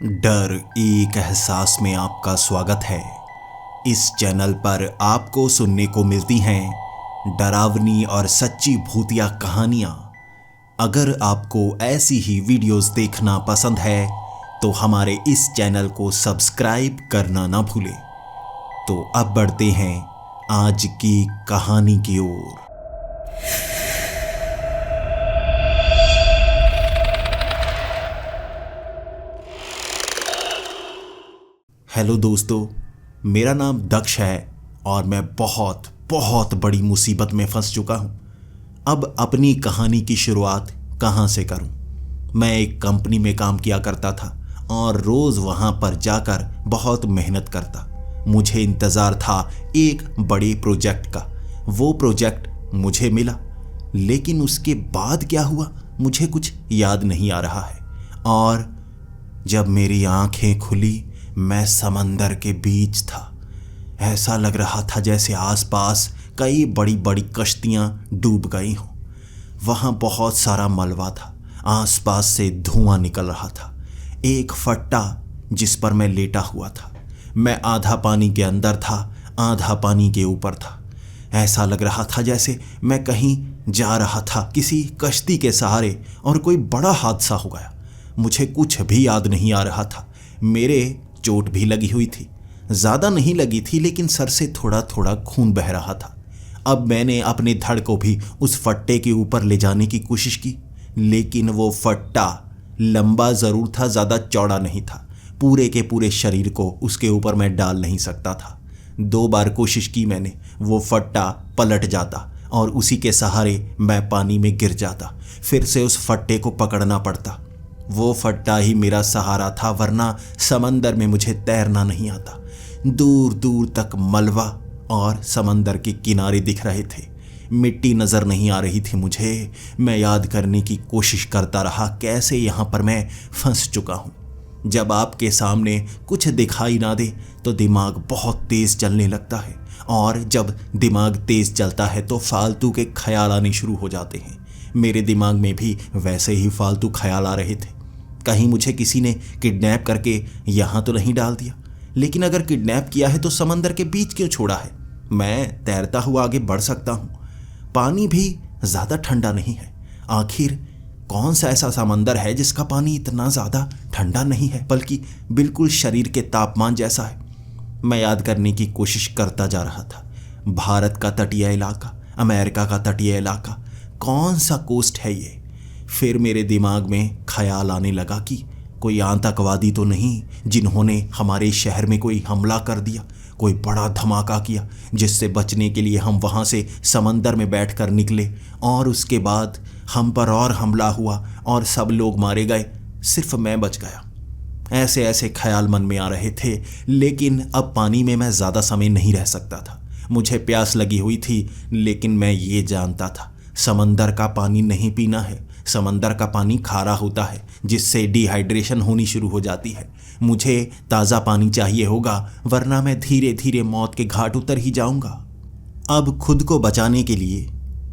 डर एक एहसास में आपका स्वागत है। इस चैनल पर आपको सुनने को मिलती हैं डरावनी और सच्ची भूतिया कहानियाँ। अगर आपको ऐसी ही वीडियोस देखना पसंद है तो हमारे इस चैनल को सब्सक्राइब करना ना भूलें। तो अब बढ़ते हैं आज की कहानी की ओर। हेलो दोस्तों, मेरा नाम दक्ष है और मैं बहुत बहुत बड़ी मुसीबत में फंस चुका हूँ। अब अपनी कहानी की शुरुआत कहाँ से करूँ? मैं एक कंपनी में काम किया करता था और रोज़ वहाँ पर जाकर बहुत मेहनत करता। मुझे इंतज़ार था एक बड़े प्रोजेक्ट का। वो प्रोजेक्ट मुझे मिला, लेकिन उसके बाद क्या हुआ मुझे कुछ याद नहीं आ रहा है। और जब मेरी आंखें खुली मैं समंदर के बीच था। ऐसा लग रहा था जैसे आसपास कई बड़ी बड़ी कश्तियां डूब गई हों। वहाँ बहुत सारा मलबा था, आसपास से धुआं निकल रहा था। एक फट्टा जिस पर मैं लेटा हुआ था, मैं आधा पानी के अंदर था, आधा पानी के ऊपर था। ऐसा लग रहा था जैसे मैं कहीं जा रहा था किसी कश्ती के सहारे और कोई बड़ा हादसा हो गया। मुझे कुछ भी याद नहीं आ रहा था। मेरे चोट भी लगी हुई थी, ज़्यादा नहीं लगी थी, लेकिन सर से थोड़ा थोड़ा खून बह रहा था। अब मैंने अपने धड़ को भी उस फट्टे के ऊपर ले जाने की कोशिश की, लेकिन वो फट्टा लंबा ज़रूर था, ज़्यादा चौड़ा नहीं था। पूरे के पूरे शरीर को उसके ऊपर मैं डाल नहीं सकता था। 2 बार कोशिश की मैंने, वो फट्टा पलट जाता और उसी के सहारे मैं पानी में गिर जाता। फिर से उस फट्टे को पकड़ना पड़ता। वो फट्टा ही मेरा सहारा था, वरना समंदर में मुझे तैरना नहीं आता। दूर दूर तक मलबा और समंदर के किनारे दिख रहे थे, मिट्टी नज़र नहीं आ रही थी मुझे। मैं याद करने की कोशिश करता रहा कैसे यहाँ पर मैं फंस चुका हूँ। जब आपके सामने कुछ दिखाई ना दे तो दिमाग बहुत तेज़ चलने लगता है, और जब दिमाग तेज़ चलता है तो फालतू के ख्याल आने शुरू हो जाते हैं। मेरे दिमाग में भी वैसे ही फालतू ख्याल आ रहे थे। कहीं मुझे किसी ने किडनैप करके यहाँ तो नहीं डाल दिया, लेकिन अगर किडनैप किया है तो समंदर के बीच क्यों छोड़ा है? मैं तैरता हुआ आगे बढ़ सकता हूँ। पानी भी ज़्यादा ठंडा नहीं है। आखिर कौन सा ऐसा समंदर है जिसका पानी इतना ज़्यादा ठंडा नहीं है, बल्कि बिल्कुल शरीर के तापमान जैसा है? मैं याद करने की कोशिश करता जा रहा था। भारत का तटीय इलाका, अमेरिका का तटीय इलाका, कौन सा कोस्ट है ये? फिर मेरे दिमाग में ख्याल आने लगा कि कोई आतंकवादी तो नहीं जिन्होंने हमारे शहर में कोई हमला कर दिया, कोई बड़ा धमाका किया, जिससे बचने के लिए हम वहाँ से समंदर में बैठकर निकले और उसके बाद हम पर और हमला हुआ और सब लोग मारे गए, सिर्फ मैं बच गया। ऐसे ऐसे ख्याल मन में आ रहे थे, लेकिन अब पानी में मैं ज़्यादा समय नहीं रह सकता था। मुझे प्यास लगी हुई थी, लेकिन मैं ये जानता था समंदर का पानी नहीं पीना है। समंदर का पानी खारा होता है, जिससे डिहाइड्रेशन होनी शुरू हो जाती है। मुझे ताज़ा पानी चाहिए होगा, वरना मैं धीरे धीरे मौत के घाट उतर ही जाऊंगा। अब खुद को बचाने के लिए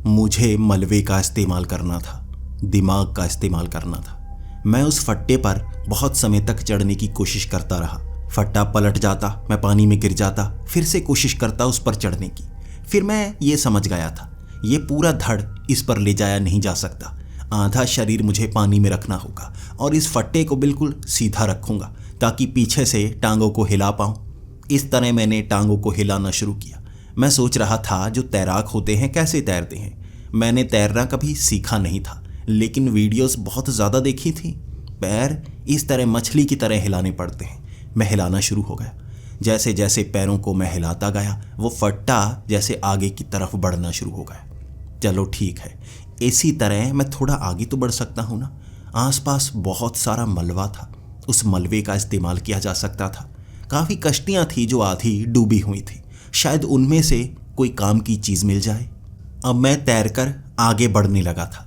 मुझे मलबे का इस्तेमाल करना था, दिमाग का इस्तेमाल करना था। मैं उस फट्टे पर बहुत समय तक चढ़ने की कोशिश करता रहा। फट्टा पलट जाता, मैं पानी में गिर जाता, फिर से कोशिश करता उस पर चढ़ने की। फिर मैं ये समझ गया था ये पूरा धड़ इस पर ले जाया नहीं जा सकता। आधा शरीर मुझे पानी में रखना होगा और इस फट्टे को बिल्कुल सीधा रखूँगा ताकि पीछे से टांगों को हिला पाऊँ। इस तरह मैंने टांगों को हिलाना शुरू किया। मैं सोच रहा था जो तैराक होते हैं कैसे तैरते हैं। मैंने तैरना कभी सीखा नहीं था, लेकिन वीडियोस बहुत ज़्यादा देखी थी। पैर इस तरह मछली की तरह हिलाने पड़ते हैं। मैं हिलाना शुरू हो गया। जैसे जैसे पैरों को मैं हिलाता गया, वो फट्टा जैसे आगे की तरफ बढ़ना शुरू हो गया। चलो ठीक है, इसी तरह मैं थोड़ा आगे तो बढ़ सकता हूँ ना। आसपास बहुत सारा मलबा था, उस मलबे का इस्तेमाल किया जा सकता था। काफ़ी कश्तियाँ थी जो आधी डूबी हुई थी, शायद उनमें से कोई काम की चीज़ मिल जाए। अब मैं तैरकर आगे बढ़ने लगा था।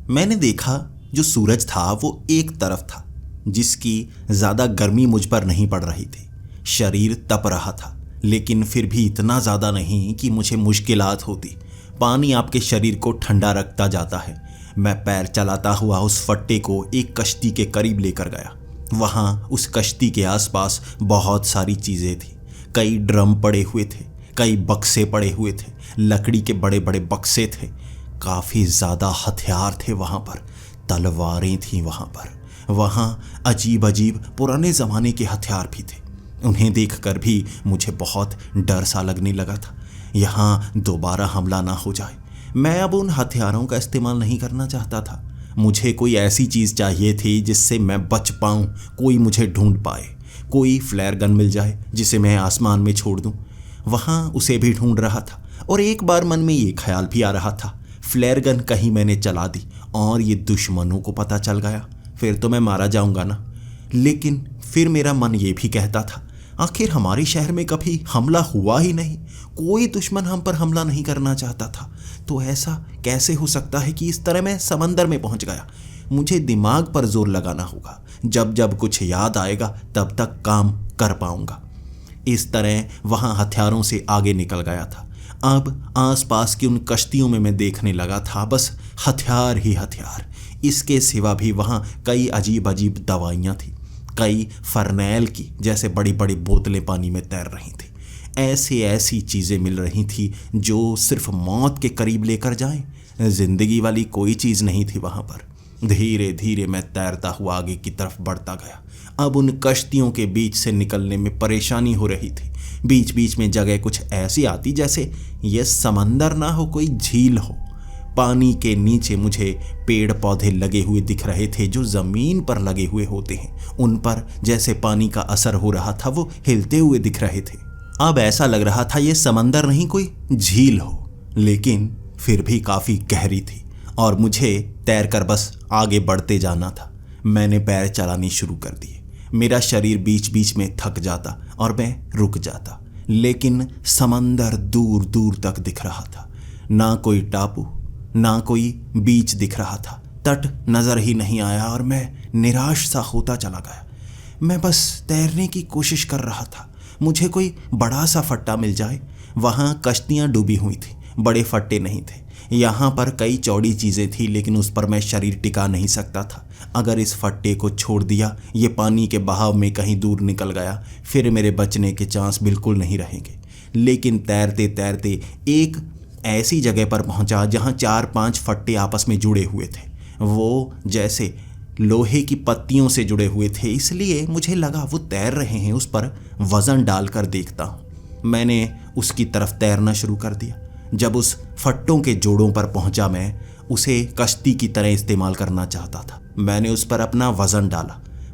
मैंने देखा जो सूरज था वो एक तरफ था, जिसकी ज़्यादा गर्मी मुझ पर नहीं पड़ रही थी। शरीर तप रहा था, लेकिन फिर भी इतना ज़्यादा नहीं कि मुझे मुश्किलात होती। पानी आपके शरीर को ठंडा रखता जाता है। मैं पैर चलाता हुआ उस फट्टे को एक कश्ती के करीब लेकर गया। वहाँ उस कश्ती के आसपास बहुत सारी चीज़ें थी। कई ड्रम पड़े हुए थे, कई बक्से पड़े हुए थे, लकड़ी के बड़े बड़े बक्से थे, काफ़ी ज़्यादा हथियार थे वहाँ पर, तलवारें थीं वहाँ पर। वहाँ अजीब अजीब पुराने ज़माने के हथियार भी थे। उन्हें देखकर भी मुझे बहुत डर सा लगने लगा था, यहाँ दोबारा हमला ना हो जाए। मैं अब उन हथियारों का इस्तेमाल नहीं करना चाहता था। मुझे कोई ऐसी चीज़ चाहिए थी जिससे मैं बच पाऊँ, कोई मुझे ढूंढ पाए, कोई फ्लेयर गन मिल जाए जिसे मैं आसमान में छोड़ दूँ। वहाँ उसे भी ढूंढ रहा था और एक बार मन में ये ख्याल भी आ रहा था, फ्लेयर गन कहीं मैंने चला दी और ये दुश्मनों को पता चल गया, फिर तो मैं मारा जाऊँगा ना। लेकिन फिर मेरा मन ये भी कहता था, आखिर हमारे शहर में कभी हमला हुआ ही नहीं, कोई दुश्मन हम पर हमला नहीं करना चाहता था, तो ऐसा कैसे हो सकता है कि इस तरह मैं समंदर में पहुंच गया। मुझे दिमाग पर जोर लगाना होगा, जब जब कुछ याद आएगा तब तक काम कर पाऊंगा। इस तरह वहां हथियारों से आगे निकल गया था। अब आसपास की उन कश्तियों में मैं देखने लगा था बस हथियार ही हथियार। इसके सिवा भी वहां कई अजीब अजीब दवाइयाँ थी, कई फरनैल की जैसे बड़ी बड़ी बोतलें पानी में तैर रही थी। ऐसी ऐसी चीज़ें मिल रही थी जो सिर्फ मौत के करीब लेकर जाएं। जिंदगी वाली कोई चीज़ नहीं थी वहाँ पर। धीरे धीरे मैं तैरता हुआ आगे की तरफ बढ़ता गया। अब उन कश्तियों के बीच से निकलने में परेशानी हो रही थी। बीच बीच में जगह कुछ ऐसी आती जैसे ये समंदर ना हो, कोई झील हो। पानी के नीचे मुझे पेड़ पौधे लगे हुए दिख रहे थे जो ज़मीन पर लगे हुए होते हैं, उन पर जैसे पानी का असर हो रहा था, वो हिलते हुए दिख रहे थे। अब ऐसा लग रहा था ये समंदर नहीं कोई झील हो, लेकिन फिर भी काफ़ी गहरी थी और मुझे तैरकर बस आगे बढ़ते जाना था। मैंने पैर चलाने शुरू कर दिए। मेरा शरीर बीच बीच में थक जाता और मैं रुक जाता, लेकिन समंदर दूर दूर तक दिख रहा था। ना कोई टापू, ना कोई बीच दिख रहा था, तट नज़र ही नहीं आया और मैं निराश सा होता चला गया। मैं बस तैरने की कोशिश कर रहा था, मुझे कोई बड़ा सा फट्टा मिल जाए। वहाँ कश्तियाँ डूबी हुई थी, बड़े फट्टे नहीं थे। यहाँ पर कई चौड़ी चीज़ें थी, लेकिन उस पर मैं शरीर टिका नहीं सकता था। अगर इस फट्टे को छोड़ दिया, ये पानी के बहाव में कहीं दूर निकल गया, फिर मेरे बचने के चांस बिल्कुल नहीं रहेंगे। लेकिन तैरते तैरते एक ऐसी जगह पर पहुंचा जहां 4-5 फट्टे आपस में जुड़े हुए थे। वो जैसे लोहे की पत्तियों से जुड़े हुए थे, इसलिए मुझे लगा वो तैर रहे हैं, उस पर वज़न डालकर देखता हूँ। मैंने उसकी तरफ तैरना शुरू कर दिया। जब उस फट्टों के जोड़ों पर पहुंचा, मैं उसे कश्ती की तरह इस्तेमाल करना चाहता था। मैंने उस पर अपना वज़न डाला।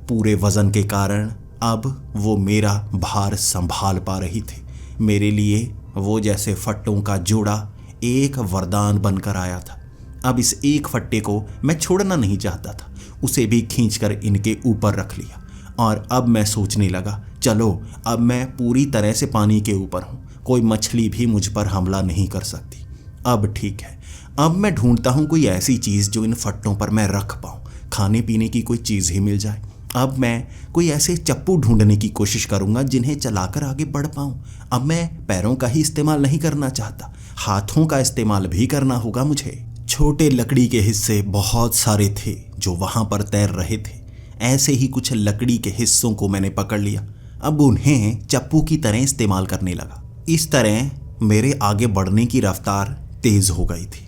पूरे वज़न के कारण अब वो मेरा भार संभाल पा रही थी। मेरे लिए वो जैसे फट्टों का जोड़ा एक वरदान बनकर आया था। अब इस एक फट्टे को मैं छोड़ना नहीं चाहता था, उसे भी खींचकर इनके ऊपर रख लिया। और अब मैं सोचने लगा, चलो अब मैं पूरी तरह से पानी के ऊपर हूँ, कोई मछली भी मुझ पर हमला नहीं कर सकती। अब ठीक है, अब मैं ढूंढता हूँ कोई ऐसी चीज़ जो इन फट्टों पर मैं रख पाऊँ, खाने पीने की कोई चीज़ ही मिल जाए। अब मैं कोई ऐसे चप्पू ढूंढने की कोशिश करूँगा जिन्हें चलाकर आगे बढ़ पाऊँ। अब मैं पैरों का ही इस्तेमाल नहीं करना चाहता, हाथों का इस्तेमाल भी करना होगा मुझे। छोटे लकड़ी के हिस्से बहुत सारे थे जो वहाँ पर तैर रहे थे। ऐसे ही कुछ लकड़ी के हिस्सों को मैंने पकड़ लिया, अब उन्हें चप्पू की तरह इस्तेमाल करने लगा। इस तरह मेरे आगे बढ़ने की रफ्तार तेज़ हो गई थी।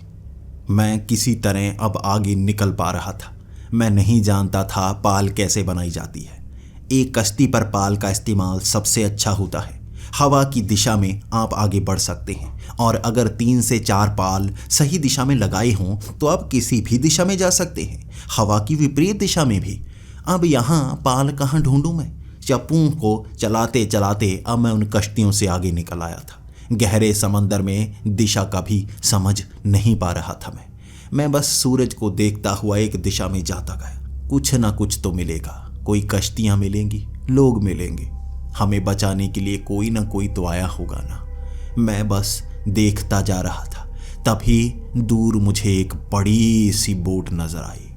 मैं किसी तरह अब आगे निकल पा रहा था। मैं नहीं जानता था पाल कैसे बनाई जाती है। एक कश्ती पर पाल का इस्तेमाल सबसे अच्छा होता है। हवा की दिशा में आप आगे बढ़ सकते हैं, और अगर 3 से 4 पाल सही दिशा में लगाए हों तो आप किसी भी दिशा में जा सकते हैं, हवा की विपरीत दिशा में भी। अब यहाँ पाल कहाँ ढूंढूं मैं? चप्पू को चलाते चलाते अब मैं उन कश्तियों से आगे निकल आया था। गहरे समंदर में दिशा का भी समझ नहीं पा रहा था मैं बस सूरज को देखता हुआ एक दिशा में जाता गया। कुछ ना कुछ तो मिलेगा, कोई कश्तियाँ मिलेंगी, लोग मिलेंगे, हमें बचाने के लिए कोई ना कोई तो आया होगा ना। मैं बस देखता जा रहा था। तभी दूर मुझे एक बड़ी सी बोट नजर आई।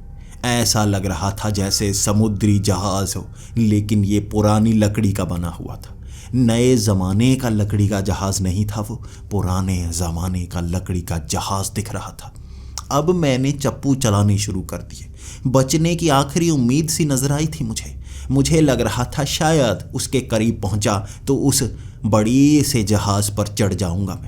ऐसा लग रहा था जैसे समुद्री जहाज हो, लेकिन ये पुरानी लकड़ी का बना हुआ था। नए ज़माने का लकड़ी का जहाज़ नहीं था, वो पुराने ज़माने का लकड़ी का जहाज़ दिख रहा था। अब मैंने चप्पू चलाने शुरू कर दिए। बचने की आखिरी उम्मीद सी नजर आई थी मुझे। मुझे लग रहा था शायद उसके करीब पहुंचा तो उस बड़ी से जहाज़ पर चढ़ जाऊंगा।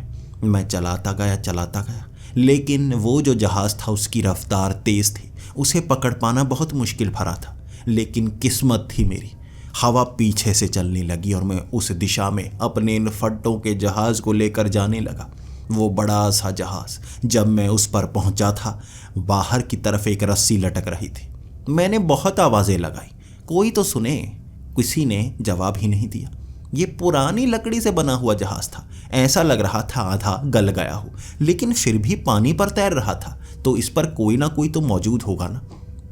मैं चलाता गया, लेकिन वो जो जहाज़ था उसकी रफ्तार तेज़ थी, उसे पकड़ पाना बहुत मुश्किल भरा था। लेकिन किस्मत थी मेरी, हवा पीछे से चलने लगी और मैं उस दिशा में अपने इन फट्टों के जहाज़ को लेकर जाने लगा। वो बड़ा सा जहाज़, जब मैं उस पर पहुंचा था, बाहर की तरफ एक रस्सी लटक रही थी। मैंने बहुत आवाज़ें लगाई, कोई तो सुने। किसी ने जवाब ही नहीं दिया। ये पुरानी लकड़ी से बना हुआ जहाज़ था, ऐसा लग रहा था आधा गल गया हो, लेकिन फिर भी पानी पर तैर रहा था, तो इस पर कोई ना कोई तो मौजूद होगा ना।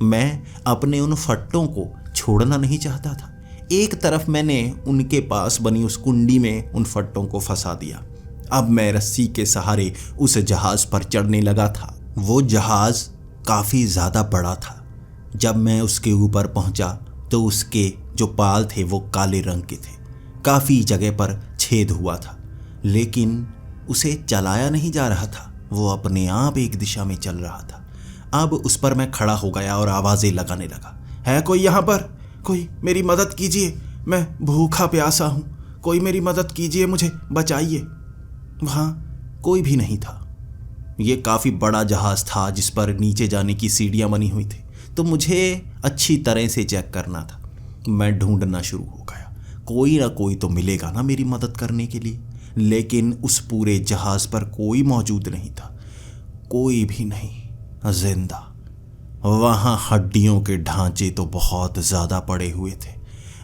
मैं अपने उन फट्टों को छोड़ना नहीं चाहता था। एक तरफ मैंने उनके पास बनी उस कुंडी में उन फट्टों को फंसा दिया। अब मैं रस्सी के सहारे उस जहाज़ पर चढ़ने लगा था। वो जहाज़ काफ़ी ज़्यादा बड़ा था। जब मैं उसके ऊपर पहुंचा तो उसके जो पाल थे वो काले रंग के थे, काफ़ी जगह पर छेद हुआ था, लेकिन उसे चलाया नहीं जा रहा था। वो अपने आप एक दिशा में चल रहा था। अब उस पर मैं खड़ा हो गया और आवाज़ें लगाने लगा, है कोई यहाँ पर? कोई मेरी मदद कीजिए, मैं भूखा प्यासा हूँ, कोई मेरी मदद कीजिए, मुझे बचाइए। वहाँ कोई भी नहीं था। ये काफ़ी बड़ा जहाज़ था जिस पर नीचे जाने की सीढ़ियाँ बनी हुई थी, तो मुझे अच्छी तरह से चेक करना था। मैं ढूंढना शुरू हो गया, कोई ना कोई तो मिलेगा ना मेरी मदद करने के लिए, लेकिन उस पूरे जहाज़ पर कोई मौजूद नहीं था, कोई भी नहीं जिंदा। वहाँ हड्डियों के ढांचे तो बहुत ज़्यादा पड़े हुए थे।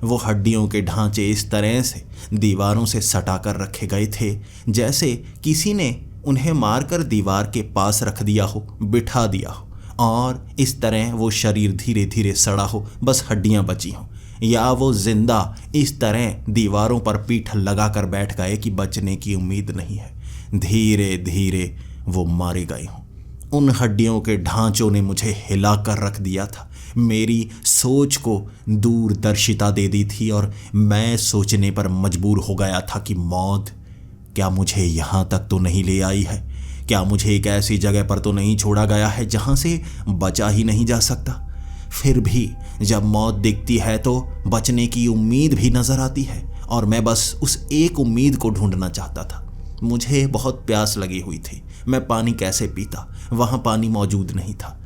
वो हड्डियों के ढांचे इस तरह से दीवारों से सटा कर रखे गए थे जैसे किसी ने उन्हें मारकर दीवार के पास रख दिया हो, बिठा दिया हो, और इस तरह वो शरीर धीरे धीरे सड़ा हो, बस हड्डियां बची हों, या वो जिंदा इस तरह दीवारों पर पीठ लगाकर बैठ गए कि बचने की उम्मीद नहीं है। धीरे धीरे वो मारे गए हों। उन हड्डियों के ढांचों ने मुझे हिला कर रख दिया था, मेरी सोच को दूरदर्शिता दे दी थी, और मैं सोचने पर मजबूर हो गया था कि मौत क्या मुझे यहाँ तक तो नहीं ले आई है? क्या मुझे एक ऐसी जगह पर तो नहीं छोड़ा गया है जहाँ से बचा ही नहीं जा सकता? फिर भी जब मौत दिखती है तो बचने की उम्मीद भी नजर आती है, और मैं बस उस एक उम्मीद को ढूंढना चाहता था। मुझे बहुत प्यास लगी हुई थी। मैं पानी कैसे पीता? वहाँ पानी मौजूद नहीं था।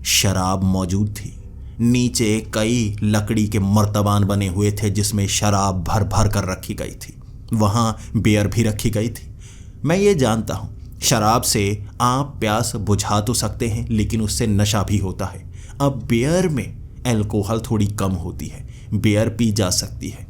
शराब मौजूद थी। नीचे कई लकड़ी के मर्तबान बने हुए थे जिसमें शराब भर भर कर रखी गई थी। वहाँ बियर भी रखी गई थी। मैं ये जानता हूँ, शराब से आप प्यास बुझा तो सकते हैं, लेकिन उससे नशा भी होता है। अब बियर में अल्कोहल थोड़ी कम होती है, बियर पी जा सकती है।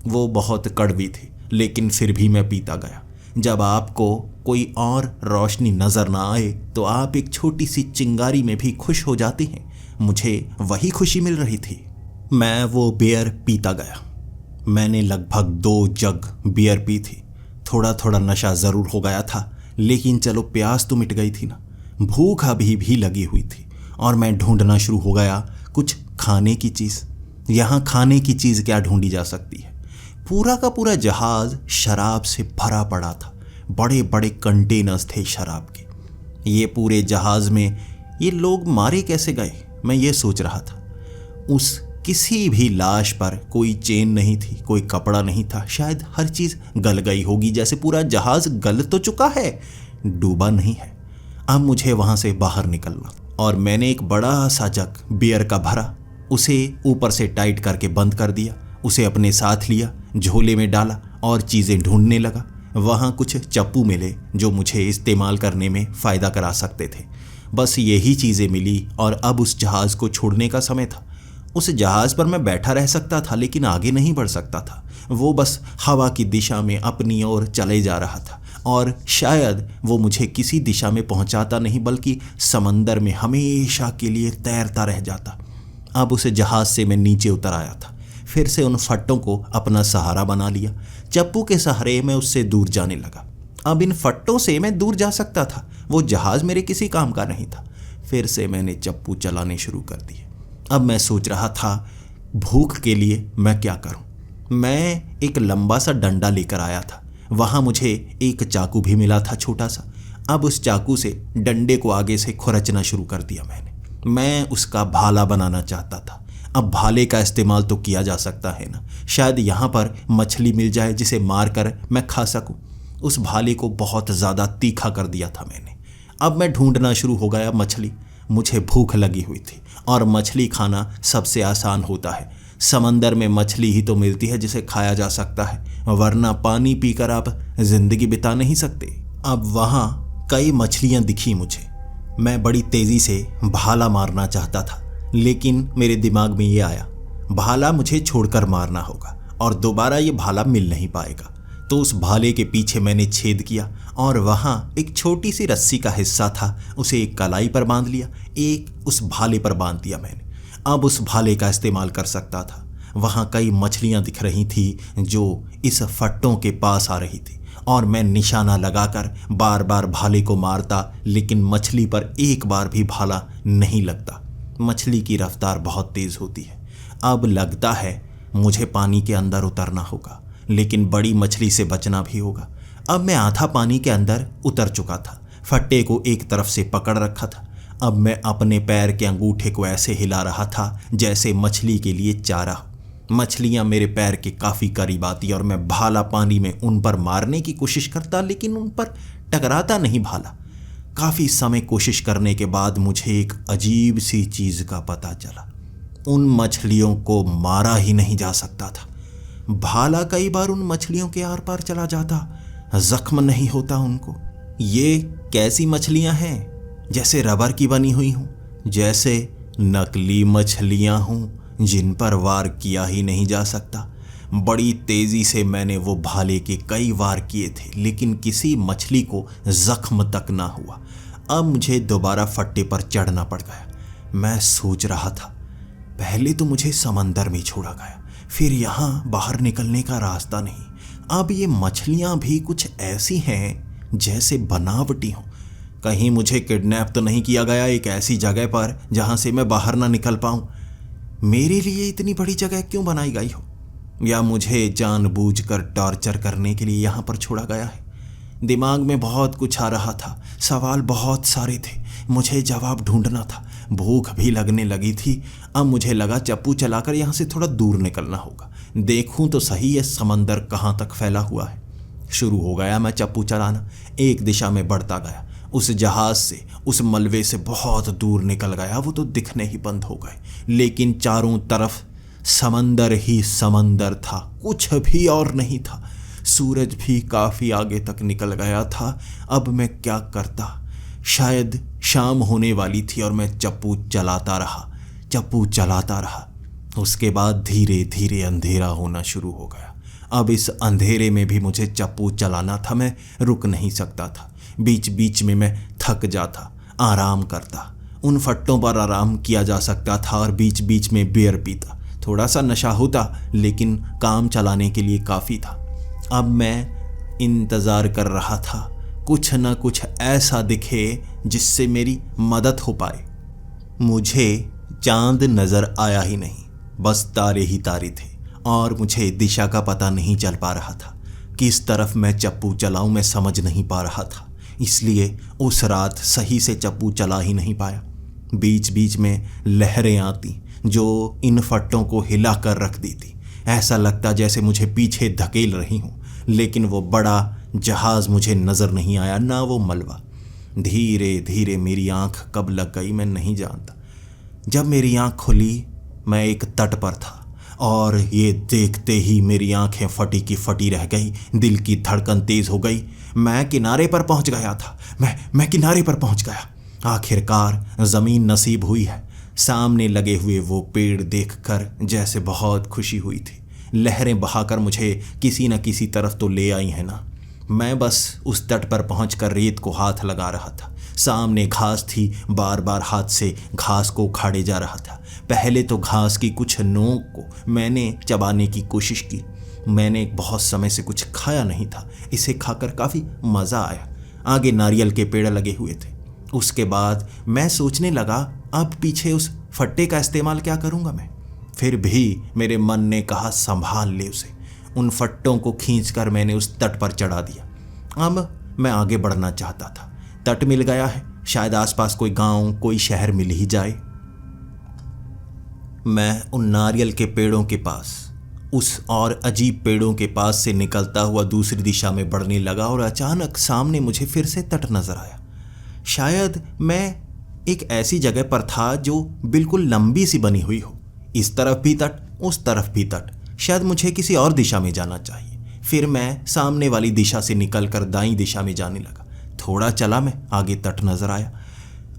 वो बहुत कड़वी थी, लेकिन फिर भी मैं पीता गया। जब आपको कोई और रोशनी नज़र ना आए तो आप एक छोटी सी चिंगारी में भी खुश हो जाते हैं। मुझे वही खुशी मिल रही थी। मैं वो बियर पीता गया। मैंने लगभग 2 जग बियर पी थी। थोड़ा थोड़ा नशा ज़रूर हो गया था, लेकिन चलो प्यास तो मिट गई थी ना। भूख अभी भी लगी हुई थी और मैं ढूंढना शुरू हो गया कुछ खाने की चीज़। यहाँ खाने की चीज़ क्या ढूंढी जा सकती है? पूरा का पूरा जहाज़ शराब से भरा पड़ा था। बड़े बड़े कंटेनर्स थे शराब के। ये पूरे जहाज़ में ये लोग मारे कैसे गए, मैं ये सोच रहा था। उस किसी भी लाश पर कोई चेन नहीं थी, कोई कपड़ा नहीं था। शायद हर चीज़ गल गई होगी, जैसे पूरा जहाज़ गल तो चुका है, डूबा नहीं है। अब मुझे वहाँ से बाहर निकलना, और मैंने एक बड़ा सा जग बियर का भरा, उसे ऊपर से टाइट करके बंद कर दिया, उसे अपने साथ लिया, झोले में डाला और चीज़ें ढूंढने लगा। वहाँ कुछ चप्पू मिले जो मुझे इस्तेमाल करने में फ़ायदा करा सकते थे। बस यही चीज़ें मिली और अब उस जहाज़ को छोड़ने का समय था। उस जहाज़ पर मैं बैठा रह सकता था, लेकिन आगे नहीं बढ़ सकता था। वो बस हवा की दिशा में अपनी ओर चले जा रहा था, और शायद वो मुझे किसी दिशा में पहुंचाता नहीं, बल्कि समंदर में हमेशा के लिए तैरता रह जाता। अब उस जहाज़ से मैं नीचे उतर आया था। फिर से उन फट्टों को अपना सहारा बना लिया। चप्पू के सहारे मैं उससे दूर जाने लगा। अब इन फट्टों से मैं दूर जा सकता था। वो जहाज़ मेरे किसी काम का नहीं था। फिर से मैंने चप्पू चलाने शुरू कर दिए। अब मैं सोच रहा था, भूख के लिए मैं क्या करूं? मैं एक लंबा सा डंडा लेकर आया था। वहाँ मुझे एक चाकू भी मिला था, छोटा सा। अब उस चाकू से डंडे को आगे से खुरचना शुरू कर दिया मैंने। मैं उसका भाला बनाना चाहता था। अब भाले का इस्तेमाल तो किया जा सकता है ना, शायद यहाँ पर मछली मिल जाए जिसे मार कर मैं खा सकूं। उस भाले को बहुत ज़्यादा तीखा कर दिया था मैंने। अब मैं ढूंढना शुरू हो गया मछली। मुझे भूख लगी हुई थी और मछली खाना सबसे आसान होता है। समंदर में मछली ही तो मिलती है जिसे खाया जा सकता है, वरना पानी पीकर आप जिंदगी बिता नहीं सकते। अब वहाँ कई मछलियाँ दिखी मुझे। मैं बड़ी तेज़ी से भाला मारना चाहता था, लेकिन मेरे दिमाग में ये आया भाला मुझे छोड़कर मारना होगा और दोबारा ये भाला मिल नहीं पाएगा। तो उस भाले के पीछे मैंने छेद किया और वहाँ एक छोटी सी रस्सी का हिस्सा था, उसे एक कलाई पर बांध लिया, एक उस भाले पर बांध दिया मैंने। अब उस भाले का इस्तेमाल कर सकता था। वहाँ कई मछलियाँ दिख रही थी जो इस फट्टों के पास आ रही थी और मैं निशाना लगाकर बार बार भाले को मारता, लेकिन मछली पर एक बार भी भाला नहीं लगता। मछली की रफ्तार बहुत तेज़ होती है। अब लगता है मुझे पानी के अंदर उतरना होगा, लेकिन बड़ी मछली से बचना भी होगा। अब मैं आधा पानी के अंदर उतर चुका था, फट्टे को एक तरफ से पकड़ रखा था। अब मैं अपने पैर के अंगूठे को ऐसे हिला रहा था जैसे मछली के लिए चारा हो। मछलियाँ मेरे पैर के काफ़ी करीब आती और मैं भाला पानी में उन पर मारने की कोशिश करता, लेकिन उन पर टकराता नहीं भाला। काफ़ी समय कोशिश करने के बाद मुझे एक अजीब सी चीज़ का पता चला। उन मछलियों को मारा ही नहीं जा सकता था। भाला कई बार उन मछलियों के आर पार चला जाता, जख्म नहीं होता उनको। ये कैसी मछलियां हैं? जैसे रबर की बनी हुई हूँ, जैसे नकली मछलियां हूँ जिन पर वार किया ही नहीं जा सकता। बड़ी तेज़ी से मैंने वो भाले के कई वार किए थे, लेकिन किसी मछली को जख्म तक ना हुआ। अब मुझे दोबारा फट्टे पर चढ़ना पड़ गया। मैं सोच रहा था, पहले तो मुझे समंदर में छोड़ा गया, फिर यहाँ बाहर निकलने का रास्ता नहीं। अब ये मछलियाँ भी कुछ ऐसी हैं जैसे बनावटी हों। कहीं मुझे किडनैप तो नहीं किया गया एक ऐसी जगह पर जहाँ से मैं बाहर ना निकल पाऊँ। मेरे लिए इतनी बड़ी जगह क्यों बनाई गई हो, या मुझे जानबूझकर टॉर्चर करने के लिए यहाँ पर छोड़ा गया है? दिमाग में बहुत कुछ आ रहा था, सवाल बहुत सारे थे, मुझे जवाब ढूंढना था। भूख भी लगने लगी थी। अब मुझे लगा चप्पू चलाकर यहाँ से थोड़ा दूर निकलना होगा, देखूं तो सही ये समंदर कहाँ तक फैला हुआ है। शुरू हो गया मैं चप्पू चलाना। एक दिशा में बढ़ता गया, उस जहाज़ से, उस मलबे से बहुत दूर निकल गया। वो तो दिखने ही बंद हो गए, लेकिन चारों तरफ समंदर ही समंदर था, कुछ भी और नहीं था। सूरज भी काफ़ी आगे तक निकल गया था। अब मैं क्या करता? शायद शाम होने वाली थी और मैं चप्पू चलाता रहा। उसके बाद धीरे धीरे अंधेरा होना शुरू हो गया। अब इस अंधेरे में भी मुझे चप्पू चलाना था, मैं रुक नहीं सकता था। बीच बीच में मैं थक जाता, आराम करता। उन फट्टों पर आराम किया जा सकता था और बीच बीच में बियर पीता। थोड़ा सा नशा होता, लेकिन काम चलाने के लिए काफ़ी था। अब मैं इंतज़ार कर रहा था, कुछ न कुछ ऐसा दिखे जिससे मेरी मदद हो पाए। मुझे चांद नज़र आया ही नहीं, बस तारे ही तारे थे और मुझे दिशा का पता नहीं चल पा रहा था। किस तरफ मैं चप्पू चलाऊं मैं समझ नहीं पा रहा था, इसलिए उस रात सही से चप्पू चला ही नहीं पाया। बीच बीच में लहरें आती जो इन फट्टों को हिला कर रख देती। ऐसा लगता जैसे मुझे पीछे धकेल रही हूँ, लेकिन वो बड़ा जहाज़ मुझे नज़र नहीं आया, ना वो मलबा। धीरे धीरे मेरी आंख कब लग गई मैं नहीं जानता। जब मेरी आंख खुली मैं एक तट पर था और ये देखते ही मेरी आंखें फटी की फटी रह गई, दिल की धड़कन तेज़ हो गई। मैं किनारे पर पहुंच गया था, मैं किनारे पर पहुंच गया। आखिरकार ज़मीन नसीब हुई है। सामने लगे हुए वो पेड़ देखकर जैसे बहुत खुशी हुई थी। लहरें बहाकर मुझे किसी न किसी तरफ तो ले आई है ना। मैं बस उस तट पर पहुंचकर रेत को हाथ लगा रहा था। सामने घास थी, बार बार हाथ से घास को उखाड़े जा रहा था। पहले तो घास की कुछ नोक को मैंने चबाने की कोशिश की। मैंने बहुत समय से कुछ खाया नहीं था, इसे खाकर काफ़ी मज़ा आया। आगे नारियल के पेड़ लगे हुए थे। उसके बाद मैं सोचने लगा, अब पीछे उस फट्टे का इस्तेमाल क्या करूँगा मैं। फिर भी मेरे मन ने कहा संभाल ले उसे। उन फट्टों को खींचकर मैंने उस तट पर चढ़ा दिया। अब मैं आगे बढ़ना चाहता था। तट मिल गया है, शायद आसपास कोई गांव, कोई शहर मिल ही जाए। मैं उन नारियल के पेड़ों के पास, उस और अजीब पेड़ों के पास से निकलता हुआ दूसरी दिशा में बढ़ने लगा और अचानक सामने मुझे फिर से तट नजर आया। शायद मैं एक ऐसी जगह पर था जो बिल्कुल लंबी सी बनी हुई हो, इस तरफ भी तट, उस तरफ भी तट। शायद मुझे किसी और दिशा में जाना चाहिए। फिर मैं सामने वाली दिशा से निकलकर दाईं दिशा में जाने लगा। थोड़ा चला मैं, आगे तट नजर आया।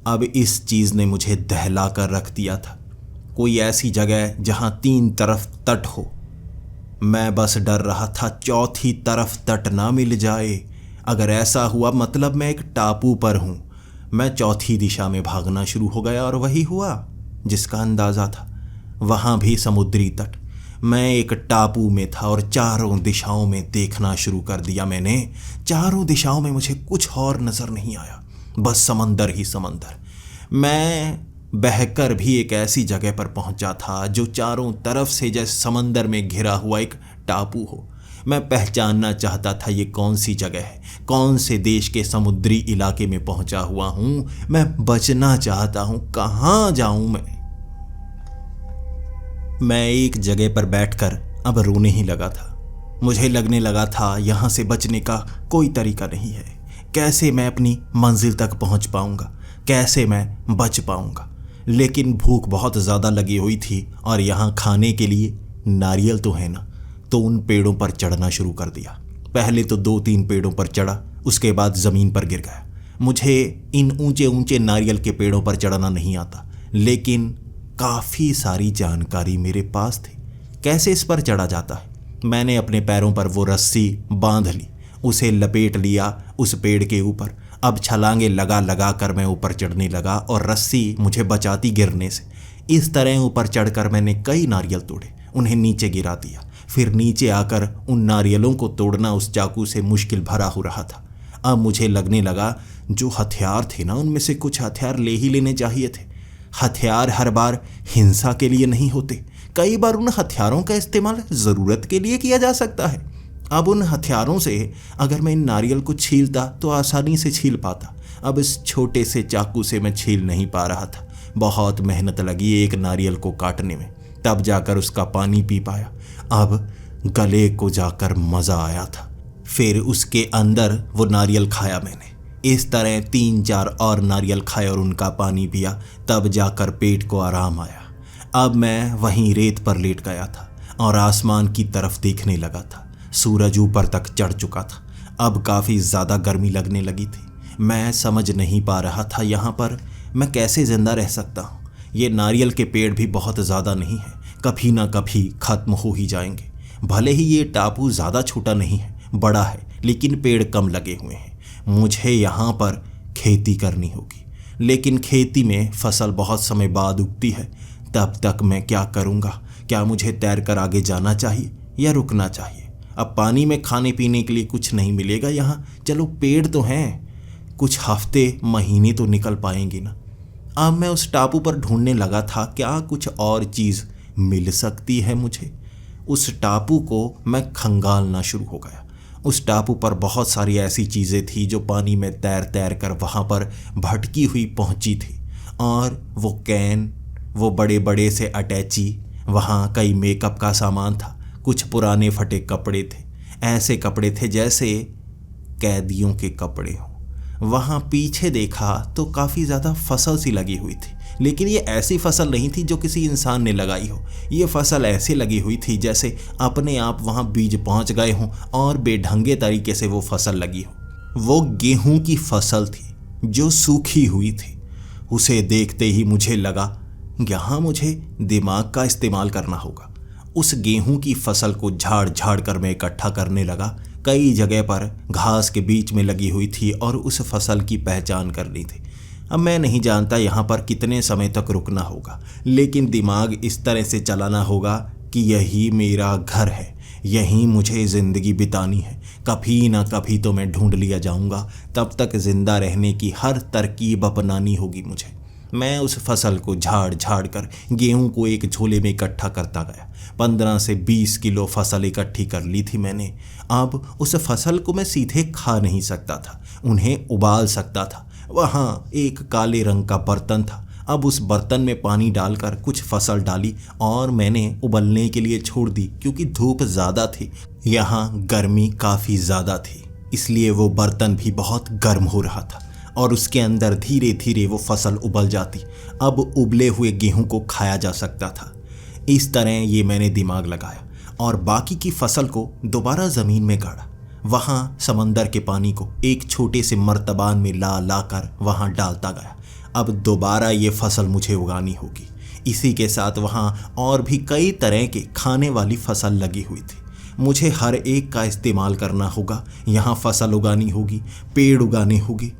अब इस चीज ने मुझे दहला कर रख दिया था। कोई ऐसी जगह जहां 3 तरफ तट हो। मैं बस डर रहा था चौथी तरफ तट ना मिल जाए। अगर ऐसा हुआ मतलब मैं एक टापू पर हूं। मैं चौथी दिशा में भागना शुरू हो गया और वही हुआ जिसका अंदाजा था। वहां भी समुद्री तट। मैं एक टापू में था और चारों दिशाओं में देखना शुरू कर दिया मैंने। चारों दिशाओं में मुझे कुछ और नजर नहीं आया, बस समंदर ही समंदर। मैं बहकर भी एक ऐसी जगह पर पहुंचा था जो चारों तरफ से जैसे समंदर में घिरा हुआ एक टापू हो। मैं पहचानना चाहता था ये कौन सी जगह है, कौन से देश के समुद्री इलाके में पहुंचा हुआ हूं। मैं बचना चाहता हूं, कहां जाऊं मैं एक जगह पर बैठकर अब रोने ही लगा था। मुझे लगने लगा था यहां से बचने का कोई तरीका नहीं है। कैसे मैं अपनी मंजिल तक पहुंच पाऊंगा, कैसे मैं बच पाऊंगा। लेकिन भूख बहुत ज़्यादा लगी हुई थी और यहाँ खाने के लिए नारियल तो है ना। तो उन पेड़ों पर चढ़ना शुरू कर दिया। पहले तो 2-3 पेड़ों पर चढ़ा, उसके बाद ज़मीन पर गिर गया। मुझे इन ऊंचे ऊंचे नारियल के पेड़ों पर चढ़ना नहीं आता, लेकिन काफ़ी सारी जानकारी मेरे पास थी कैसे इस पर चढ़ा जाता है। मैंने अपने पैरों पर वो रस्सी बांध ली, उसे लपेट लिया उस पेड़ के ऊपर। अब छलांगे लगा लगा कर मैं ऊपर चढ़ने लगा और रस्सी मुझे बचाती गिरने से। इस तरह ऊपर चढ़कर मैंने कई नारियल तोड़े, उन्हें नीचे गिरा दिया। फिर नीचे आकर उन नारियलों को तोड़ना उस चाकू से मुश्किल भरा हो रहा था। अब मुझे लगने लगा जो हथियार थे ना, उनमें से कुछ हथियार ले ही लेने चाहिए थे। हथियार हर बार हिंसा के लिए नहीं होते, कई बार उन हथियारों का इस्तेमाल ज़रूरत के लिए किया जा सकता है। अब उन हथियारों से अगर मैं इन नारियल को छीलता तो आसानी से छील पाता। अब इस छोटे से चाकू से मैं छील नहीं पा रहा था। बहुत मेहनत लगी एक नारियल को काटने में, तब जाकर उसका पानी पी पाया। अब गले को जाकर मज़ा आया था। फिर उसके अंदर वो नारियल खाया मैंने। इस तरह 3-4 और नारियल खाए और उनका पानी पिया, तब जाकर पेट को आराम आया। अब मैं वहीं रेत पर लेट गया था और आसमान की तरफ देखने लगा था। सूरज ऊपर तक चढ़ चुका था। अब काफ़ी ज़्यादा गर्मी लगने लगी थी। मैं समझ नहीं पा रहा था यहाँ पर मैं कैसे ज़िंदा रह सकता हूँ। ये नारियल के पेड़ भी बहुत ज़्यादा नहीं है, कभी ना कभी ख़त्म हो ही जाएंगे। भले ही ये टापू ज़्यादा छोटा नहीं है, बड़ा है, लेकिन पेड़ कम लगे हुए हैं। मुझे यहाँ पर खेती करनी होगी, लेकिन खेती में फसल बहुत समय बाद उगती है। तब तक मैं क्या करूँगा? क्या मुझे तैरकर आगे जाना चाहिए या रुकना चाहिए? अब पानी में खाने पीने के लिए कुछ नहीं मिलेगा यहाँ। चलो पेड़ तो हैं, कुछ हफ्ते महीने तो निकल पाएंगे ना। अब मैं उस टापू पर ढूंढने लगा था क्या कुछ और चीज़ मिल सकती है मुझे। उस टापू को मैं खंगालना शुरू हो गया। उस टापू पर बहुत सारी ऐसी चीज़ें थी जो पानी में तैर तैर कर वहाँ पर भटकी हुई पहुँची थी। और वो कैन, वो बड़े बड़े से अटैची, वहाँ कई मेकअप का सामान था, कुछ पुराने फटे कपड़े थे। ऐसे कपड़े थे जैसे कैदियों के कपड़े हों। वहाँ पीछे देखा तो काफ़ी ज़्यादा फसल सी लगी हुई थी, लेकिन ये ऐसी फसल नहीं थी जो किसी इंसान ने लगाई हो। ये फसल ऐसे लगी हुई थी जैसे अपने आप वहाँ बीज पहुँच गए हों और बेढंगे तरीके से वो फसल लगी हो। वो गेहूं की फसल थी जो सूखी हुई थी। उसे देखते ही मुझे लगा यहाँ मुझे दिमाग का इस्तेमाल करना होगा। उस गेहूं की फसल को झाड़ झाड़ कर मैं इकट्ठा करने लगा। कई जगह पर घास के बीच में लगी हुई थी और उस फसल की पहचान करनी थी। अब मैं नहीं जानता यहाँ पर कितने समय तक रुकना होगा, लेकिन दिमाग इस तरह से चलाना होगा कि यही मेरा घर है, यहीं मुझे ज़िंदगी बितानी है। कभी ना कभी तो मैं ढूंढ लिया जाऊँगा। तब तक ज़िंदा रहने की हर तरकीब अपनानी होगी मुझे। मैं उस फसल को झाड़ झाड़ कर गेहूं को एक झोले में इकट्ठा करता गया। 15 से 20 किलो फसल इकट्ठी कर ली थी मैंने। अब उस फसल को मैं सीधे खा नहीं सकता था, उन्हें उबाल सकता था। वहाँ एक काले रंग का बर्तन था, अब उस बर्तन में पानी डालकर कुछ फसल डाली और मैंने उबलने के लिए छोड़ दी, क्योंकि धूप ज़्यादा थी, यहाँ गर्मी काफ़ी ज़्यादा थी, इसलिए वो बर्तन भी बहुत गर्म हो रहा था और उसके अंदर धीरे धीरे वो फसल उबल जाती। अब उबले हुए गेहूं को खाया जा सकता था। इस तरह ये मैंने दिमाग लगाया और बाकी की फसल को दोबारा ज़मीन में गाड़ा। वहाँ समंदर के पानी को एक छोटे से मर्तबान में ला कर वहाँ डालता गया। अब दोबारा ये फसल मुझे उगानी होगी। इसी के साथ वहाँ और भी कई तरह के खाने वाली फसल लगी हुई थी। मुझे हर एक का इस्तेमाल करना होगा। यहाँ फसल उगानी होगी, पेड़ उगाने होंगे।